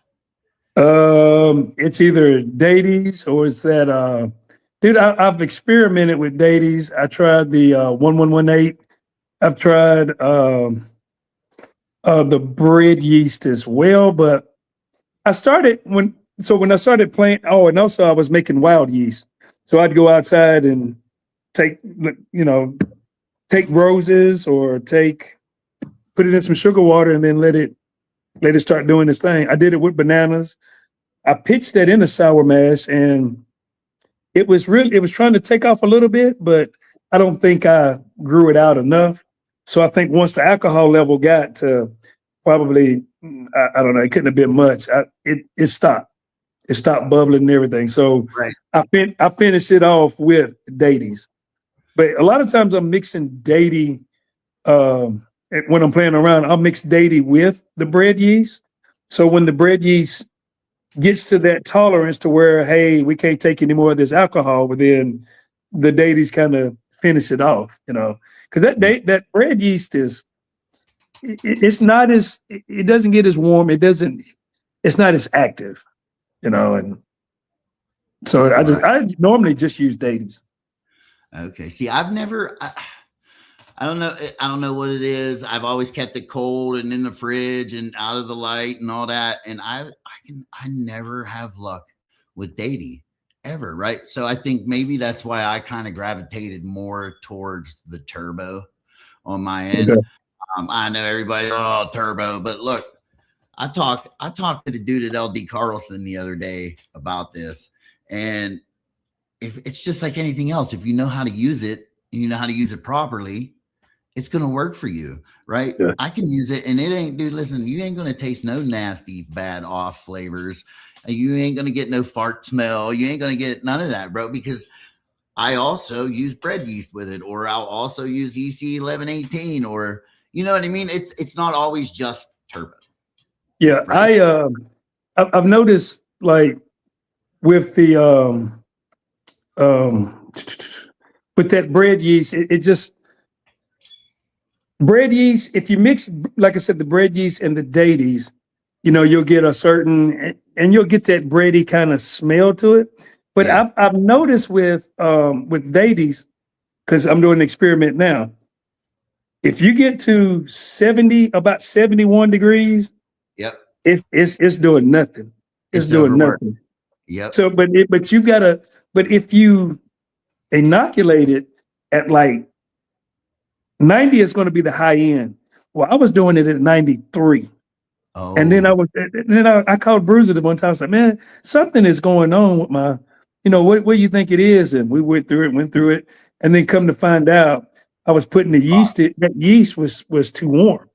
It's either Dady's or it's that, dude, I've experimented with Dady's. I tried the 1118. I've tried the bread yeast as well, but I started when I started playing. Oh, and also I was making wild yeast. So I'd go outside and take roses or put it in some sugar water and then let it start doing this thing. I did it with bananas. I pitched that in a sour mash, and it was trying to take off a little bit, but I don't think I grew it out enough. So I think once the alcohol level got to probably, I don't know, it couldn't have been much. It stopped. It stopped bubbling and everything. So Right. I finished it off with dailies. But a lot of times I'm mixing daily when I'm playing around. I'll mix daily with the bread yeast. So when the bread yeast gets to that tolerance to where, hey, we can't take any more of this alcohol, but then the dailies kind of finish it off, because that bread yeast it's not as, it doesn't get as warm. It's not as active, and so I normally just use dailies. Okay. See, I've never, I don't know. I don't know what it is. I've always kept it cold and in the fridge and out of the light and all that. And I never have luck with daily ever. Right. So I think maybe that's why I kind of gravitated more towards the turbo on my end. Okay. I know everybody, turbo, but look, I talked to the dude at LD Carlson the other day about this, and if it's just like anything else, if you know how to use it and you know how to use it properly, it's going to work for you, right? Yeah. I can use it and it ain't, dude, listen, you ain't going to taste no nasty, bad off flavors. You ain't going to get no fart smell. You ain't going to get none of that, bro, because I also use bread yeast with it, or I'll also use EC 1118, or, you know what I mean? It's not always just turbo. Yeah. Right? I've noticed, like, with the, with that bread yeast, it just, bread yeast, if you mix, like I said, the bread yeast and the dailies, you'll get a certain, and you'll get that bready kind of smell to it. But yeah. I've noticed with dailies, because I'm doing an experiment now, if you get to about 71 degrees, yep, it's doing nothing. It's doing nothing. Yep. So, but you've got to, but if you inoculate it at like 90 is going to be the high end. Well, I was doing it at 93. Oh. And then I called Bruiser the one time. I said, man, something is going on with my, what do you think it is? And we went through it. And then come to find out, I was putting the yeast, that yeast was too warm.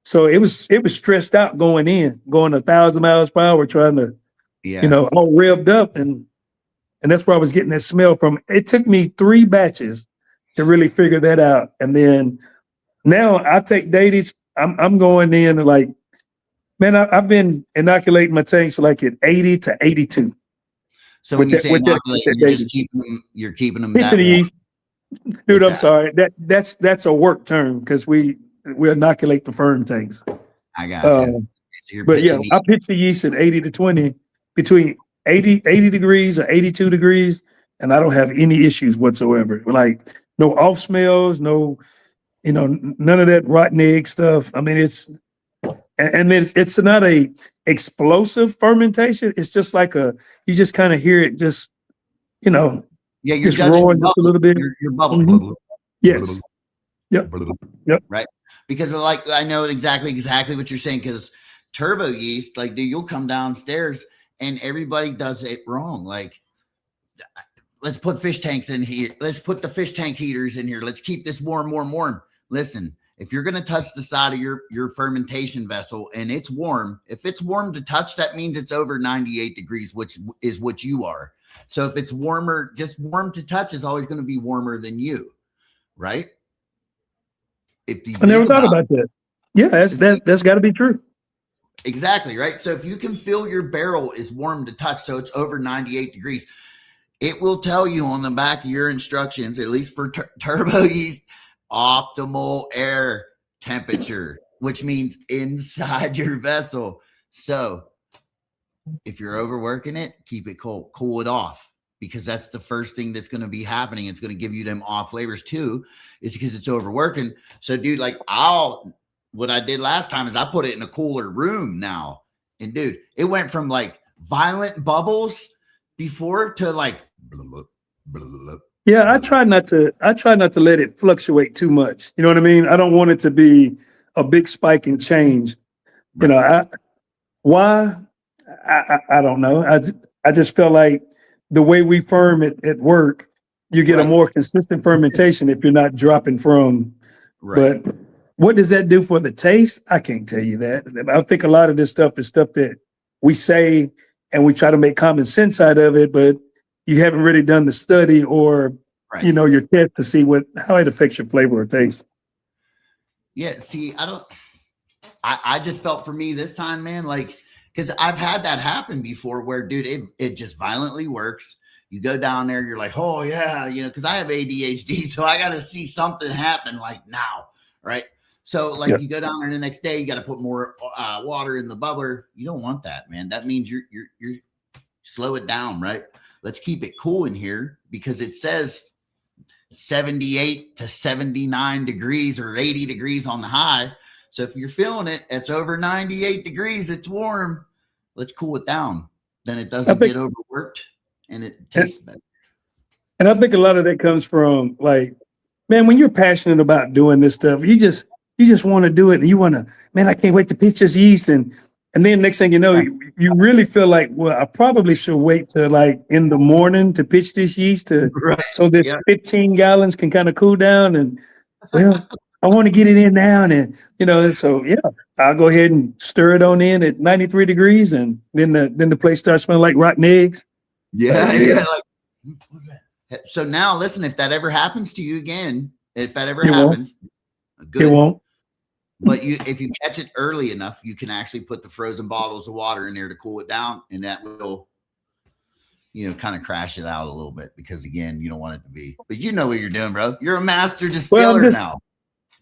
So it was stressed out going 1,000 miles per hour, trying to, all revved up. And that's where I was getting that smell from. It took me 3 batches to really figure that out. And then now I take dailies. I'm going in like, man, I've been inoculating my tanks like at 80 to 82. So when you say inoculate, you're keeping them that yeast. Dude, I'm sorry. That's a work term, because we inoculate the firm tanks. I got you. So but yeah, I pitch the yeast at 80 to 20, between 80 degrees or 82 degrees, and I don't have any issues whatsoever. Like, no off smells, no, none of that rotten egg stuff. I mean, it's not a explosive fermentation. It's just like you just kind of hear it just, you're just roaring just a little bit. Your bubble. Mm-hmm. Yes. Yep. Right. Because I know exactly what you're saying, because turbo yeast, like, dude, you'll come downstairs and everybody does it wrong. Like, let's put fish tanks in here. Let's put the fish tank heaters in here. Let's keep this warm. Listen, if you're going to touch the side of your fermentation vessel and it's warm, if it's warm to touch, that means it's over 98 degrees, which is what you are. So if it's warmer, just warm to touch is always going to be warmer than you, right? I never thought about that. Yeah, that's got to be true. Exactly, right? So if you can feel your barrel is warm to touch, so it's over 98 degrees, it will tell you on the back of your instructions, at least for turbo yeast, optimal air temperature, which means inside your vessel. So if you're overworking it, keep it cold, cool it off, because that's the first thing that's going to be happening. It's going to give you them off flavors too, is because it's overworking. So dude, like what I did last time is I put it in a cooler room now. And dude, it went from like violent bubbles before to like, blah, blah, blah, blah. Yeah, I try not to let it fluctuate too much. You know what I mean? I don't want it to be a big spike and change. Right. Why? I don't know. I just felt like the way we firm at work, you get a more consistent fermentation if you're not dropping from. Right. But what does that do for the taste? I can't tell you that. I think a lot of this stuff is stuff that we say and we try to make common sense out of it, but you haven't really done the study or your test to see how it affects your flavor or taste. Yeah, see, I just felt for me this time, man, like, because I've had that happen before where, dude, it just violently works. You go down there, you're like, oh, yeah, because I have ADHD, so I got to see something happen like now, right? So, like, you go down there the next day, you got to put more water in the bubbler. You don't want that, man. That means you're slow it down, right? Let's keep it cool in here because it says 78 to 79 degrees or 80 degrees on the high. So if you're feeling it, it's over 98 degrees. It's warm. Let's cool it down. Then it doesn't get overworked and it tastes better. And I think a lot of that comes from like, man, when you're passionate about doing this stuff, you just want to do it. And you want to, man, I can't wait to pitch this yeast. And then next thing you know, you really feel like, well, I probably should wait till like in the morning to pitch this yeast so this 15 gallons can kind of cool down. And well, I want to get it in now. And so I'll go ahead and stir it on in at 93 degrees. And then the place starts smelling like rotten eggs. Yeah. So now listen, if that ever happens to you again, good. It won't. But if you catch it early enough, you can actually put the frozen bottles of water in there to cool it down, and that will, kind of crash it out a little bit because again, you don't want it to be. But you know what you're doing, bro. You're a master distiller now.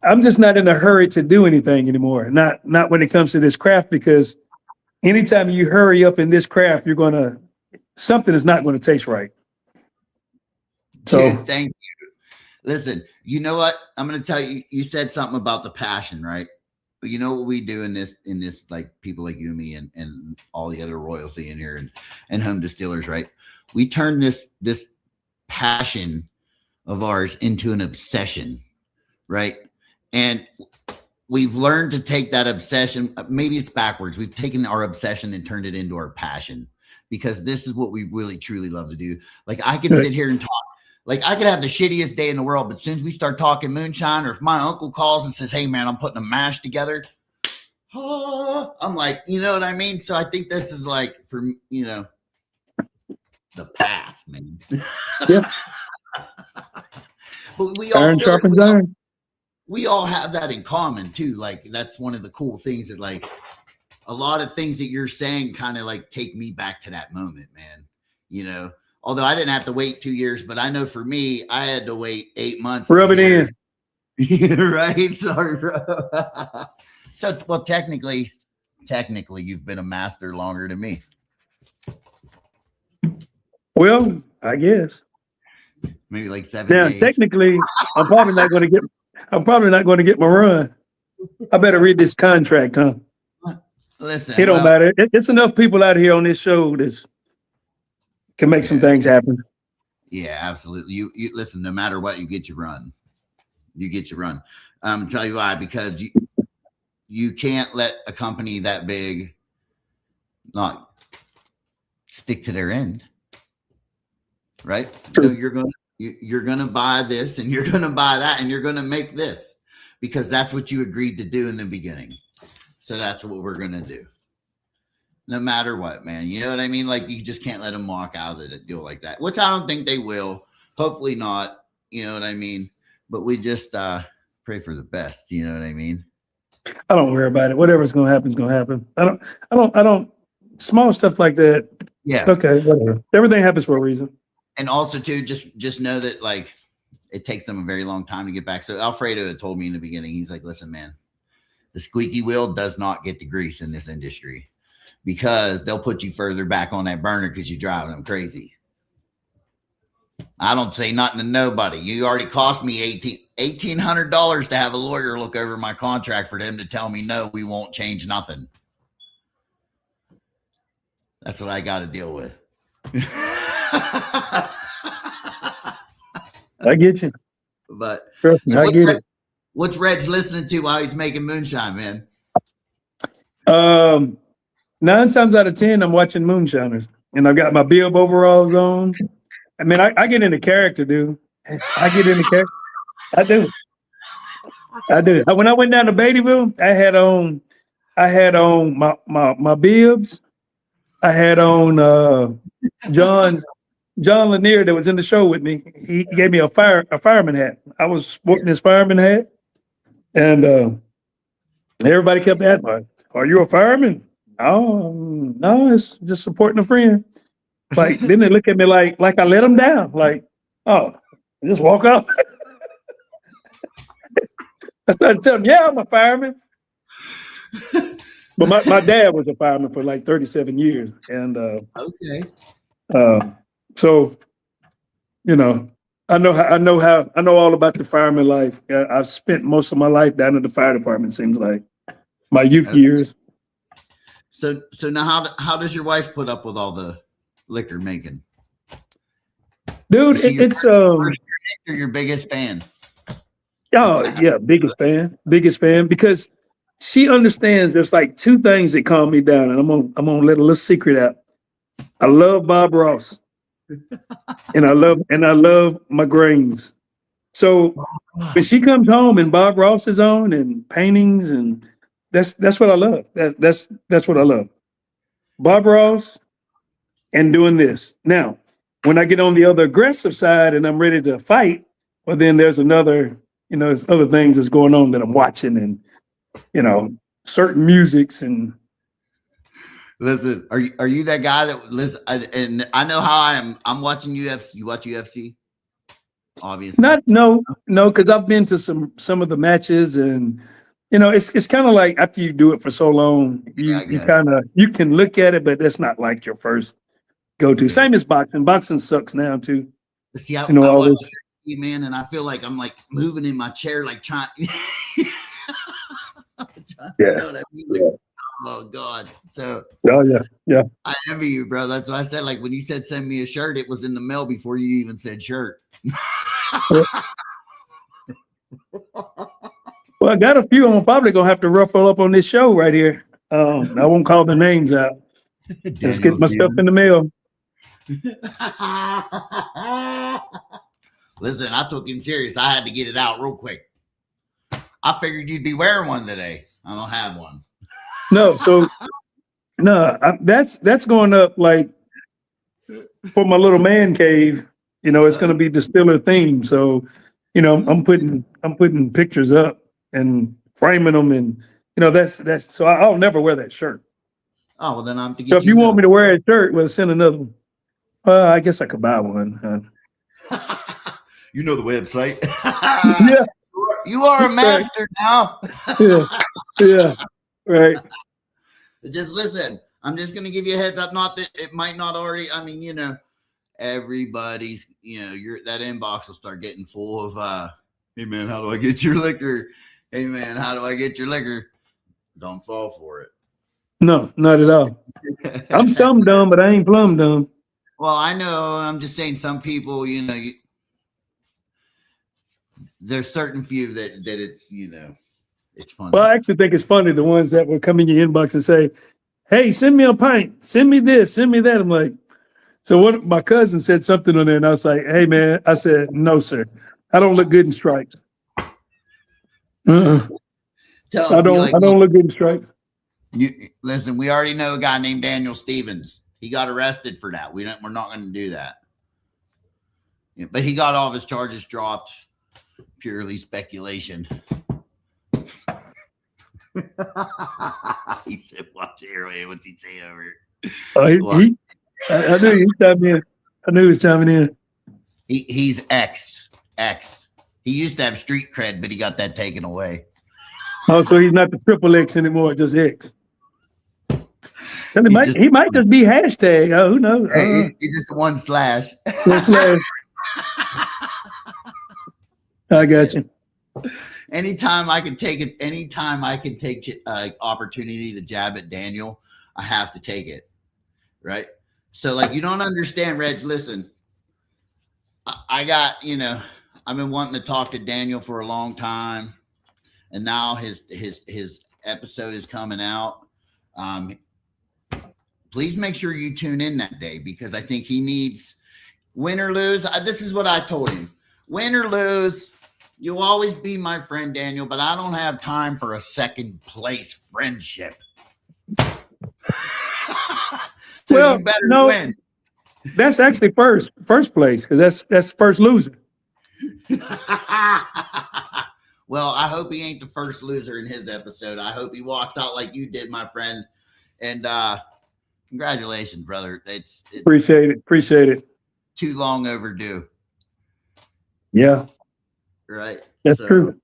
I'm just not in a hurry to do anything anymore. Not when it comes to this craft, because anytime you hurry up in this craft, something is not going to taste right. So dude, thank you. Listen, you know what? I'm going to tell you, you said something about the passion, right? But you know what we do in this, like people like you and me and all the other royalty in here and home distillers, right? We turn this passion of ours into an obsession, right? And we've learned to take that obsession. Maybe it's backwards. We've taken our obsession and turned it into our passion because this is what we really, truly love to do. Like I can sit here and talk. Like I could have the shittiest day in the world, but as soon as we start talking moonshine, or if my uncle calls and says, hey man, I'm putting a mash together. I'm like, you know what I mean? So I think this is like for, the path, man. Yeah. But we all have that in common too. Like that's one of the cool things that like a lot of things that you're saying kind of like take me back to that moment, man. Although I didn't have to wait 2 years, but I know for me, I had to wait 8 months. Rub it in. Right? Sorry, bro. So, well, technically, you've been a master longer than me. Well, I guess. Maybe like 7 days. Technically, I'm probably not going to get my run. I better read this contract, huh? Listen. It don't matter. It's enough people out here on this show that's can make some things happen. Yeah, absolutely. You listen, no matter what, you get your run. Tell you why, because you can't let a company that big not stick to their end. Right? So you're gonna buy this and you're gonna buy that and you're gonna make this because that's what you agreed to do in the beginning. So that's what we're gonna do. No matter what, man. You know what I mean? Like you just can't let them walk out of the deal like that, which I don't think they will. Hopefully not. You know what I mean? But we just pray for the best. You know what I mean? I don't worry about it. Whatever's going to happen is going to happen. I don't small stuff like that. Yeah. Okay. Whatever. Everything happens for a reason. And also too, just know that like it takes them a very long time to get back. So Alfredo had told me in the beginning, he's like, listen, man, the squeaky wheel does not get the grease in this industry. Because they'll put you further back on that burner because you're driving them crazy. I don't say nothing to nobody. You already cost me $1,800 to have a lawyer look over my contract for them to tell me, no, we won't change nothing. That's what I got to deal with. I get you. But me, I get it. What's Reg listening to while he's making moonshine, man? 9 times out of 10, I'm watching Moonshiners, and I've got my bib overalls on. I mean, I get into character, dude. I get into character. I do. I do. When I went down to Beattyville, I had on my bibs. I had on John Lanier that was in the show with me. He gave me a fireman hat. I was sporting his fireman hat, and everybody kept asking, me, "Are you a fireman?" Oh no, it's just supporting a friend. Like then they look at me like I let them down. Like, oh, just walk up. I started telling them, yeah, I'm a fireman. But my dad was a fireman for like 37 years. And okay. So, you know, I know all about the fireman life. I've spent most of my life down in the fire department, seems like my youth years. So now how does your wife put up with all the liquor making? Dude, it's your biggest fan. Oh yeah, biggest fan because she understands there's like 2 things that calm me down, and I'm gonna let a little secret out. I love Bob Ross, and I love my grains. So when she comes home and Bob Ross is on and paintings, and that's what I love. That's what I love. Bob Ross and doing this. Now, when I get on the other aggressive side and I'm ready to fight, well, then there's another. There's other things that's going on that I'm watching, and certain musics and. Listen, are you that guy that listen? And I know how I am. I'm watching UFC. You watch UFC? Obviously, no, because I've been to some of the matches, and it's kind of like after you do it for so long, you can look at it, but that's not like your first go to. Same as boxing. Boxing sucks now too. See, I watch UFC, man, and I feel like I'm like moving in my chair, like trying. Yeah. You know what I mean? Like, oh God. So yeah. I envy you, bro. That's why I said, like, when you said send me a shirt, it was in the mail before you even said shirt. Well, I got a few I'm probably gonna have to ruffle up on this show right here. I won't call the names out. Let's get my stuff in the mail. Listen, I took him serious. I had to get it out real quick. I figured you'd be wearing one today. I don't have one. That's going up like for my little man cave. It's going to be distiller themed. So, I'm putting pictures up and framing them, and that's so I'll never wear that shirt. Oh well, then I'm to get. So if you want me to wear a shirt, well, send another one. I guess I could buy one. You know the website. Yeah. You are a master now. Yeah. Right. Just listen. I'm just going to give you a heads up. Not that it might not already. I mean, everybody's. That inbox will start getting full of. Hey man, how do I get your liquor? Hey man, how do I get your liquor? Don't fall for it. No, not at all. I'm some dumb, but I ain't plumb dumb. Well, I know. I'm just saying, some people, there's certain few that it's, it's funny. Well, I actually think it's funny, the ones that will come in your inbox and say, hey, send me a pint, send me this, send me that. I'm like, so my cousin said something on there, and I was like, hey man, I said, no, sir. I don't look good in stripes. I don't look good in stripes. Listen, we already know a guy named Daniel Stevens. He got arrested for that. We're not going to do that. Yeah, but he got all of his charges dropped. Purely speculation. He said, "Watch here, what's he saying over here?" I knew he was chiming in. I knew he was chiming in. He's X. He used to have street cred, but he got that taken away. Oh, so he's not the triple X anymore, just X. He might just be hashtag. Oh, who knows? He's just one slash. I got you. Anytime I can take opportunity to jab at Daniel, I have to take it. Right. So like, you don't understand, Reg, listen, I got, I've been wanting to talk to Daniel for a long time, and now his episode is coming out. please make sure you tune in that day, because I think he needs, win or lose. This is what I told him: win or lose, you'll always be my friend, Daniel, but I don't have time for a second place friendship. So well, you better win. That's actually first place, because that's first loser. Well, I hope he ain't the first loser in his episode. I hope he walks out like you did, my friend. And congratulations, brother. It's Appreciate it. Too long overdue. Yeah. Right. That's true.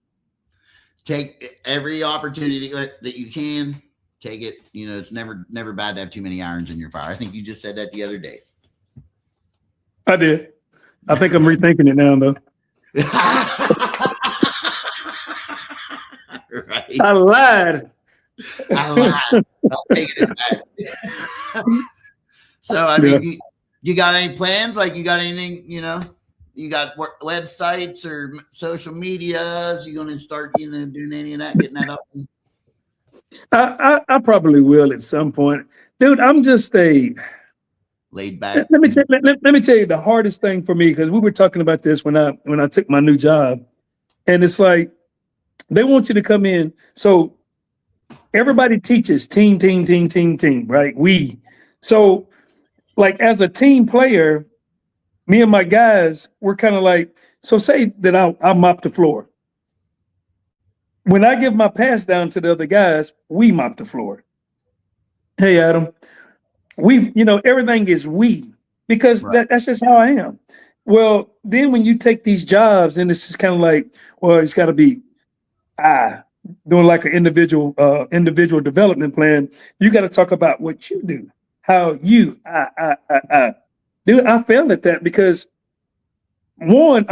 Take every opportunity that you can. Take it. You know, it's never bad to have too many irons in your fire. I think you just said that the other day. I did. I think I'm rethinking it now, though. Right. I lied. I'm taking it back. So, I mean, you got any plans? Like, you got anything, you know, you got websites or social medias? You going to start, you know, doing any of that, getting that up? I probably will at some point. Dude, I'm just laid back. Let me tell you the hardest thing for me, because we were talking about this when I took my new job, and it's like they want you to come in. So everybody teaches team, right? So like as a team player, me and my guys, we're kind of like, so say that I mop the floor. When I give my pass down to the other guys, we mop the floor. Hey, Adam, everything is we, because right. that's just how I am. Well, then when you take these jobs, and it's just kind of like, well, it's got to be doing like an individual development plan. You got to talk about what you do, how you, Dude, I failed at that because one,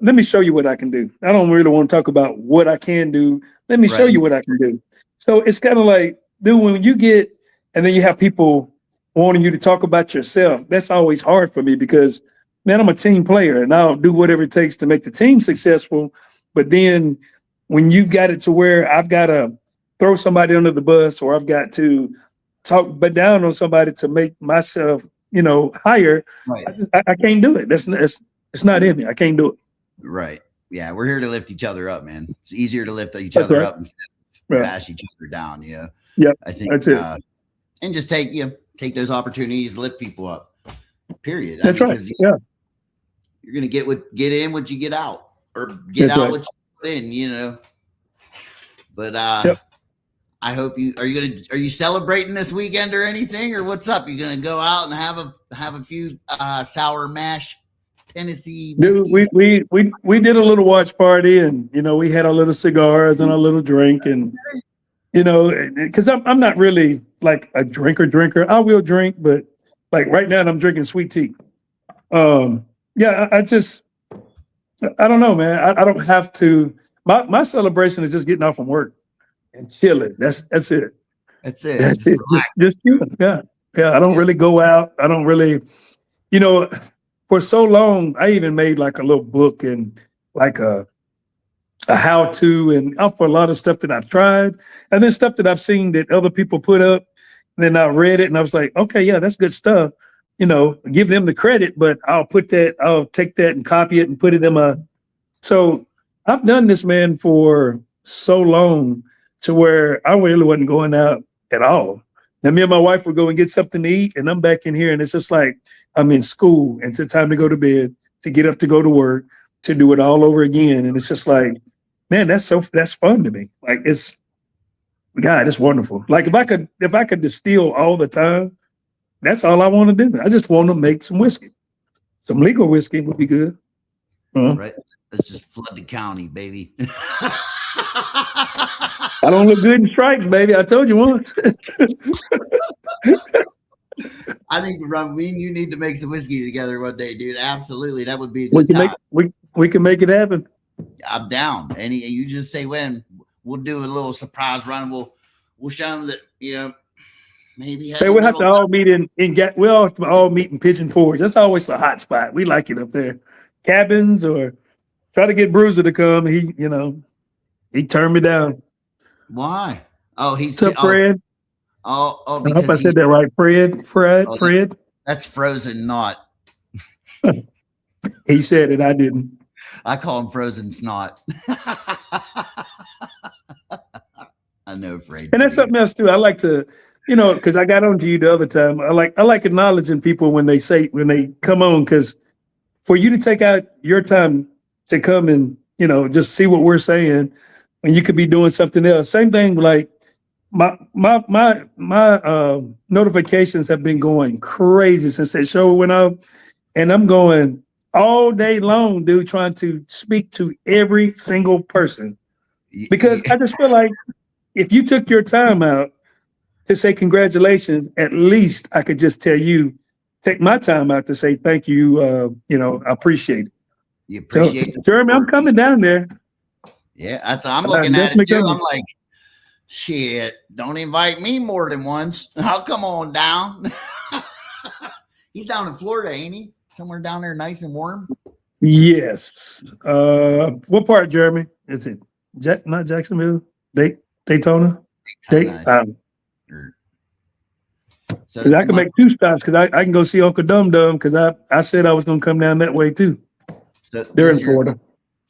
let me show you what I can do. I don't really want to talk about what I can do. Let me show you what I can do. So it's kind of like, dude, when you get, and then you have people wanting you to talk about yourself, that's always hard for me because, man, I'm a team player and I'll do whatever it takes to make the team successful. But then when you've got it to where I've got to throw somebody under the bus, or I've got to talk down on somebody to make myself, higher, right. I can't do it. It's not in me. I can't do it. Right. Yeah. We're here to lift each other up, man. It's easier to lift each other up instead of bash each other down. Yeah. Yep. I think that's it. And just take those opportunities, lift people up. Period. That's right. Yeah. You're gonna get in what you get out, or get out what you put in, But I hope are you celebrating this weekend or anything, or what's up? You gonna go out and have a few sour mash Tennessee whiskeys? Dude, we did a little watch party, and we had our little cigars and our little drink, and because I'm not really like a drinker. I will drink, but like right now I'm drinking sweet tea. Yeah, I don't know, man. I don't have to. My celebration is just getting off from work and chilling. That's it. That's it. That's it. Just chilling. Yeah. I don't really go out. I don't really, for so long, I even made like a little book and like a how-to, and for a lot of stuff that I've tried, and then stuff that I've seen that other people put up. And then I read it and I was like, okay, yeah, that's good stuff. Give them the credit, but I'll take that and copy it and put it in so I've done this, man, for so long to where I really wasn't going out at all. Now me and my wife would go and get something to eat, and I'm back in here, and it's just like I'm in school, and it's time to go to bed, to get up to go to work, to do it all over again. And it's just like, man, that's fun to me. Like it's wonderful. Like if I could distill all the time, that's all I want to do. I just want to make some whiskey. Some legal whiskey would be good. Right. Let's just flood the county, baby. I don't look good in stripes, baby. I told you once. I think you need to make some whiskey together one day, dude. Absolutely. That would be a good time. We can make it happen. I'm down. And you just say when. We'll do a little surprise run. We'll show them that, maybe we'll have to all meet we'll all meet in Pigeon Forge. That's always a hot spot. We like it up there. Cabins, or try to get Bruiser to come. He turned me down. Why? Oh, he's Fred. I hope I said that right. Fred. That's Frozen, not. He said it. I didn't. I call him Frozen Snot. I know, Fred. And that's something else too. I like to, because I got on to you the other time. I like acknowledging people when they come on, because for you to take out your time to come and just see what we're saying, when you could be doing something else. Same thing. Like my notifications have been going crazy since that show went out, and I'm going all day long, dude, trying to speak to every single person, because I just feel like if you took your time out to say congratulations, at least I could just tell you, take my time out to say thank you. I appreciate it. You appreciate it. Jeremy, I'm coming down there. Yeah, I'm looking at it too. I'm like, shit, don't invite me more than once. I'll come on down. He's down in Florida, ain't he? Somewhere down there nice and warm? Yes. What part, Jeremy? Is it not Jacksonville? Daytona? So I can make 2 stops, because I can go see Uncle Dum Dum, because I said I was going to come down that way too. So they're in Florida.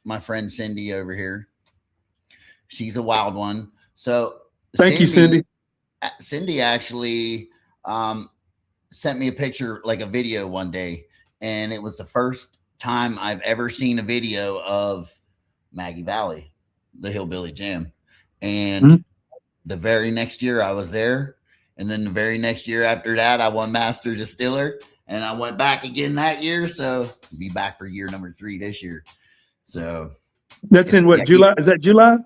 My friend Cindy over here. She's a wild one. So thank you, Cindy. Cindy actually sent me a picture, like a video one day, and it was the first time I've ever seen a video of Maggie Valley, the Hillbilly Jam. And the very next year I was there. And then the very next year after that, I won Master Distiller, and I went back again that year. So I'll be back for year number 3 this year. So that's in what, July? Is that July?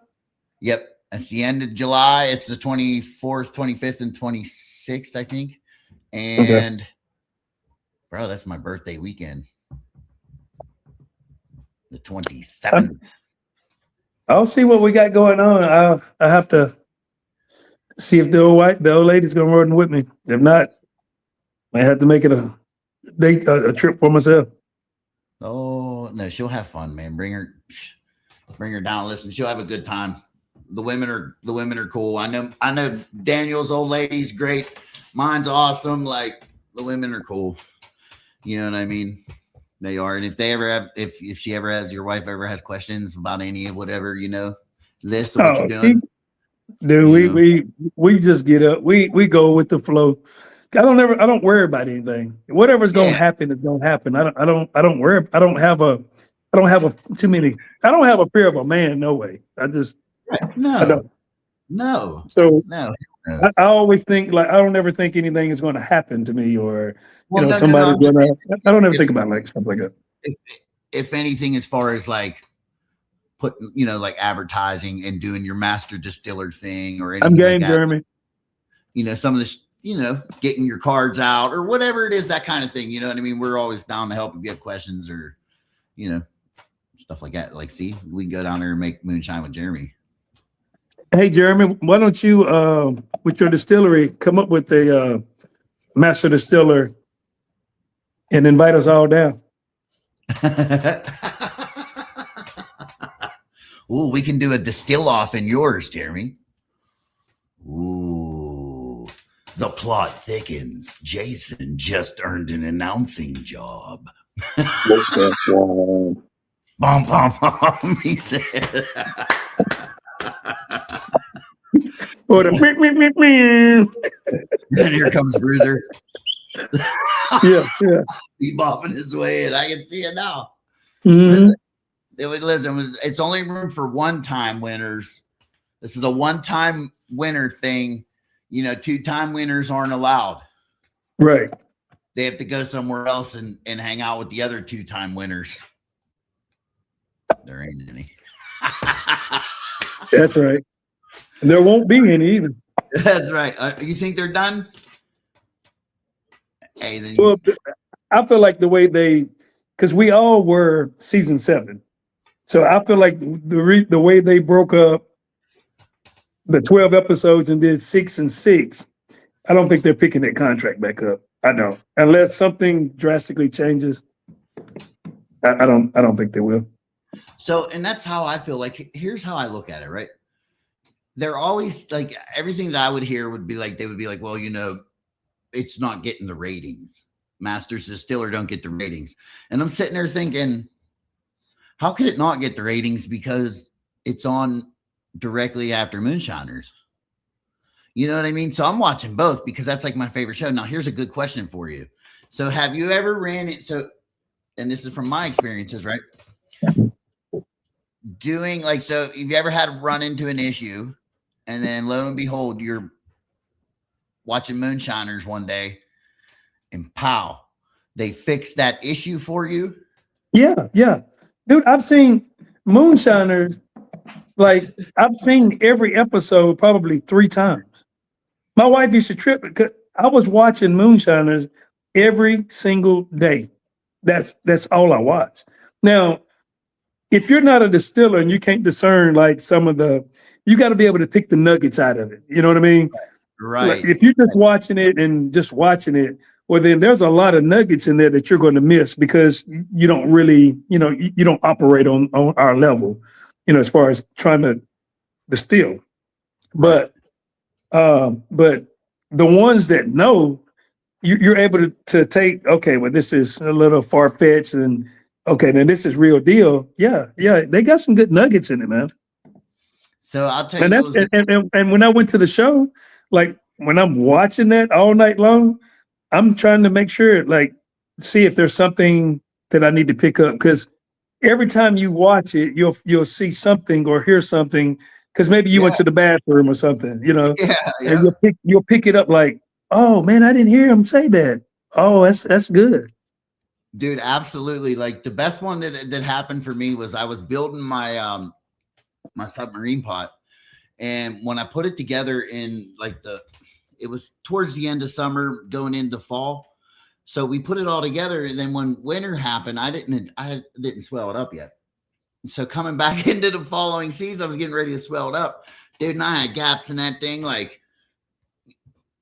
Yep. That's the end of July. It's the 24th, 25th, and 26th, I think. And bro, that's my birthday weekend. The 27th. I'll see what we got going on. I have to see if the old lady's gonna run with me. If not, I have to make it a trip for myself. Oh no, she'll have fun, man. Bring her down. Listen, she'll have a good time. The women are cool. I know Daniel's old lady's great. Mine's awesome. Like, the women are cool. You know what I mean? They are. And if they ever have, if she ever has, your wife ever has questions about any of whatever, this or what you're doing. Dude, we just get up. We go with the flow. I don't worry about anything. Whatever's gonna happen is gonna happen. I don't worry. I don't have a fear of a man. No way. I don't. No. So no. I always think, like, I don't ever think anything is going to happen to me, or somebody's gonna. I don't ever think about like stuff like that. If anything, as far as like putting, like advertising and doing your Master Distiller thing or anything. I'm game, like that, Jeremy. Some of this, getting your cards out or whatever it is, that kind of thing. You know what I mean? We're always down to help if you have questions or, stuff like that. Like, see, we can go down there and make moonshine with Jeremy. Hey, Jeremy, why don't you, with your distillery, come up with a Master Distiller and invite us all down? Ooh, we can do a distill off in yours, Jeremy. Ooh, the plot thickens. Jason just earned an announcing job. Bom, bom, bom, he said. And here comes Bruiser. Yeah. He bopping his way, and I can see it now. Mm-hmm. Listen, it's only room for one-time winners. This is a one-time winner thing. Two-time winners aren't allowed. Right. They have to go somewhere else and hang out with the other two-time winners. There ain't any. That's right. And there won't be any either. That's right. You think they're done? Hey, then well, I feel like the way because we all were season 7. So I feel like the way they broke up the 12 episodes and did 6 and 6, I don't think they're picking that contract back up. I don't. Unless something drastically changes, I don't think they will. So, and that's how I feel. Like, here's how I look at it, right? they're always like, everything that I would hear would be like, they would be like, well, it's not getting the ratings. Master Distiller don't get the ratings. And I'm sitting there thinking, how could it not get the ratings? Because it's on directly after Moonshiners. You know what I mean? So I'm watching both because that's like my favorite show. Now, here's a good question for you. So have you ever ran it? So, and this is from my experiences, right? Doing like, so have you ever had to run into an issue and then lo and behold, you're watching Moonshiners one day and pow, they fix that issue for you? Yeah. Dude, I've seen Moonshiners, like I've seen every episode probably 3 times. My wife used to trip because I was watching Moonshiners every single day. That's all I watch. Now, if you're not a distiller and you can't discern like some of you got to be able to pick the nuggets out of it. You know what I mean? Right. Like, if you're just watching it and just watching it, well, then there's a lot of nuggets in there that you're going to miss because you don't really, you don't operate on our level, as far as trying to distill. But the ones that know, you're able to take, okay, well, this is a little far-fetched and okay, then this is real deal. Yeah, they got some good nuggets in it, man. So I'll tell you. And when I went to the show, like when I'm watching that all night long, I'm trying to make sure, like, see if there's something that I need to pick up. Because every time you watch it, you'll see something or hear something. Because maybe you went to the bathroom or something, Yeah. And you'll pick it up like, oh man, I didn't hear him say that. Oh, that's good. Dude, absolutely. Like the best one that happened for me was I was building my my submarine pot, and when I put it together in like it was towards the end of summer going into fall, so we put it all together, and then when winter happened, I didn't swell it up yet. So coming back into the following season, I was getting ready to swell it up, dude, and I had gaps in that thing, like,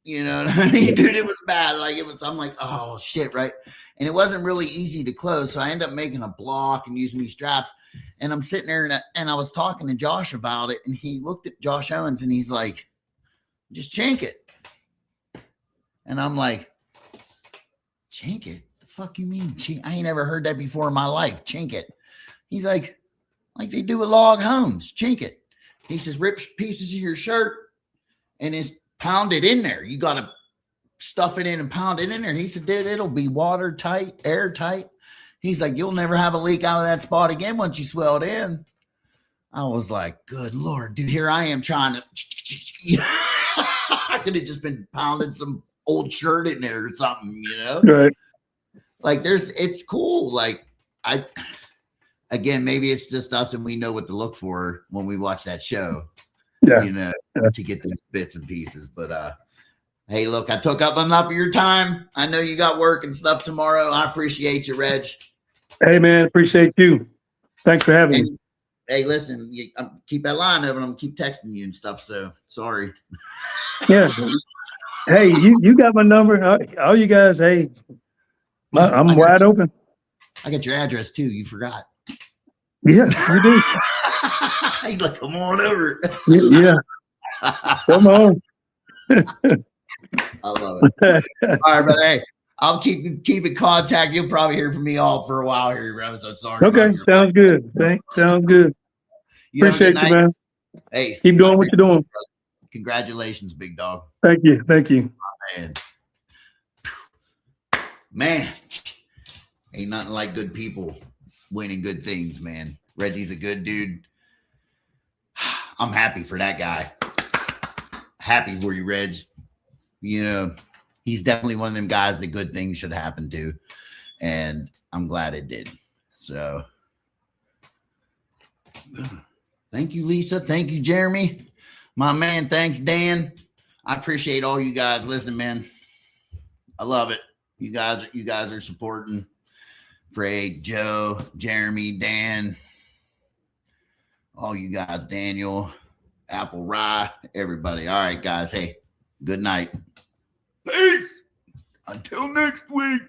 you know what I mean, dude? It was bad. Like I'm like, oh shit, right? And it wasn't really easy to close. So I ended up making a block and using these straps. And I'm sitting there and I was talking to Josh about it. And he looked at Josh Owens and he's like, just chink it. And I'm like, chink it? The fuck you mean? I ain't ever heard that before in my life. Chink it. He's like they do with log homes. Chink it. He says, rip pieces of your shirt and it's pound it in there. You got to stuff it in and pound it in there. He said, dude, it'll be watertight, airtight. He's like, you'll never have a leak out of that spot again once you swell it in. I was like, good Lord, dude, here I am trying to. I could have just been pounding some old shirt in there or something, Right. Like it's cool. Like again, maybe it's just us and we know what to look for when we watch that show. Yeah. To get those bits and pieces. But hey, look, I took up enough of your time. I know you got work and stuff tomorrow. I appreciate you, Reg. Hey, man, appreciate you. Thanks for having me. Hey, listen, keep that line open. I'm gonna keep texting you and stuff. So sorry. Yeah. Hey, you got my number. All you guys, hey, I'm wide open. I got your address too. You forgot. Yeah, you do. He's like, come on over. Yeah. Come on. I love it. All right, but hey, I'll keep in contact. You'll probably hear from me all for a while here, bro. So sorry. Okay, sounds good. Sounds good. Appreciate you, man. Hey, keep doing what you're doing. Congratulations, big dog. Thank you. Man, ain't nothing like good people winning good things, man. Reggie's a good dude. I'm happy for that guy. Happy for you, Reg. He's definitely one of them guys that good things should happen to. And I'm glad it did. So thank you, Lisa. Thank you, Jeremy. My man, thanks, Dan. I appreciate all you guys listening, man. I love it. You guys are supporting Frey, Joe, Jeremy, Dan, all you guys, Daniel, Apple Rye, everybody. All right, guys. Hey, good night. Peace. Until next week.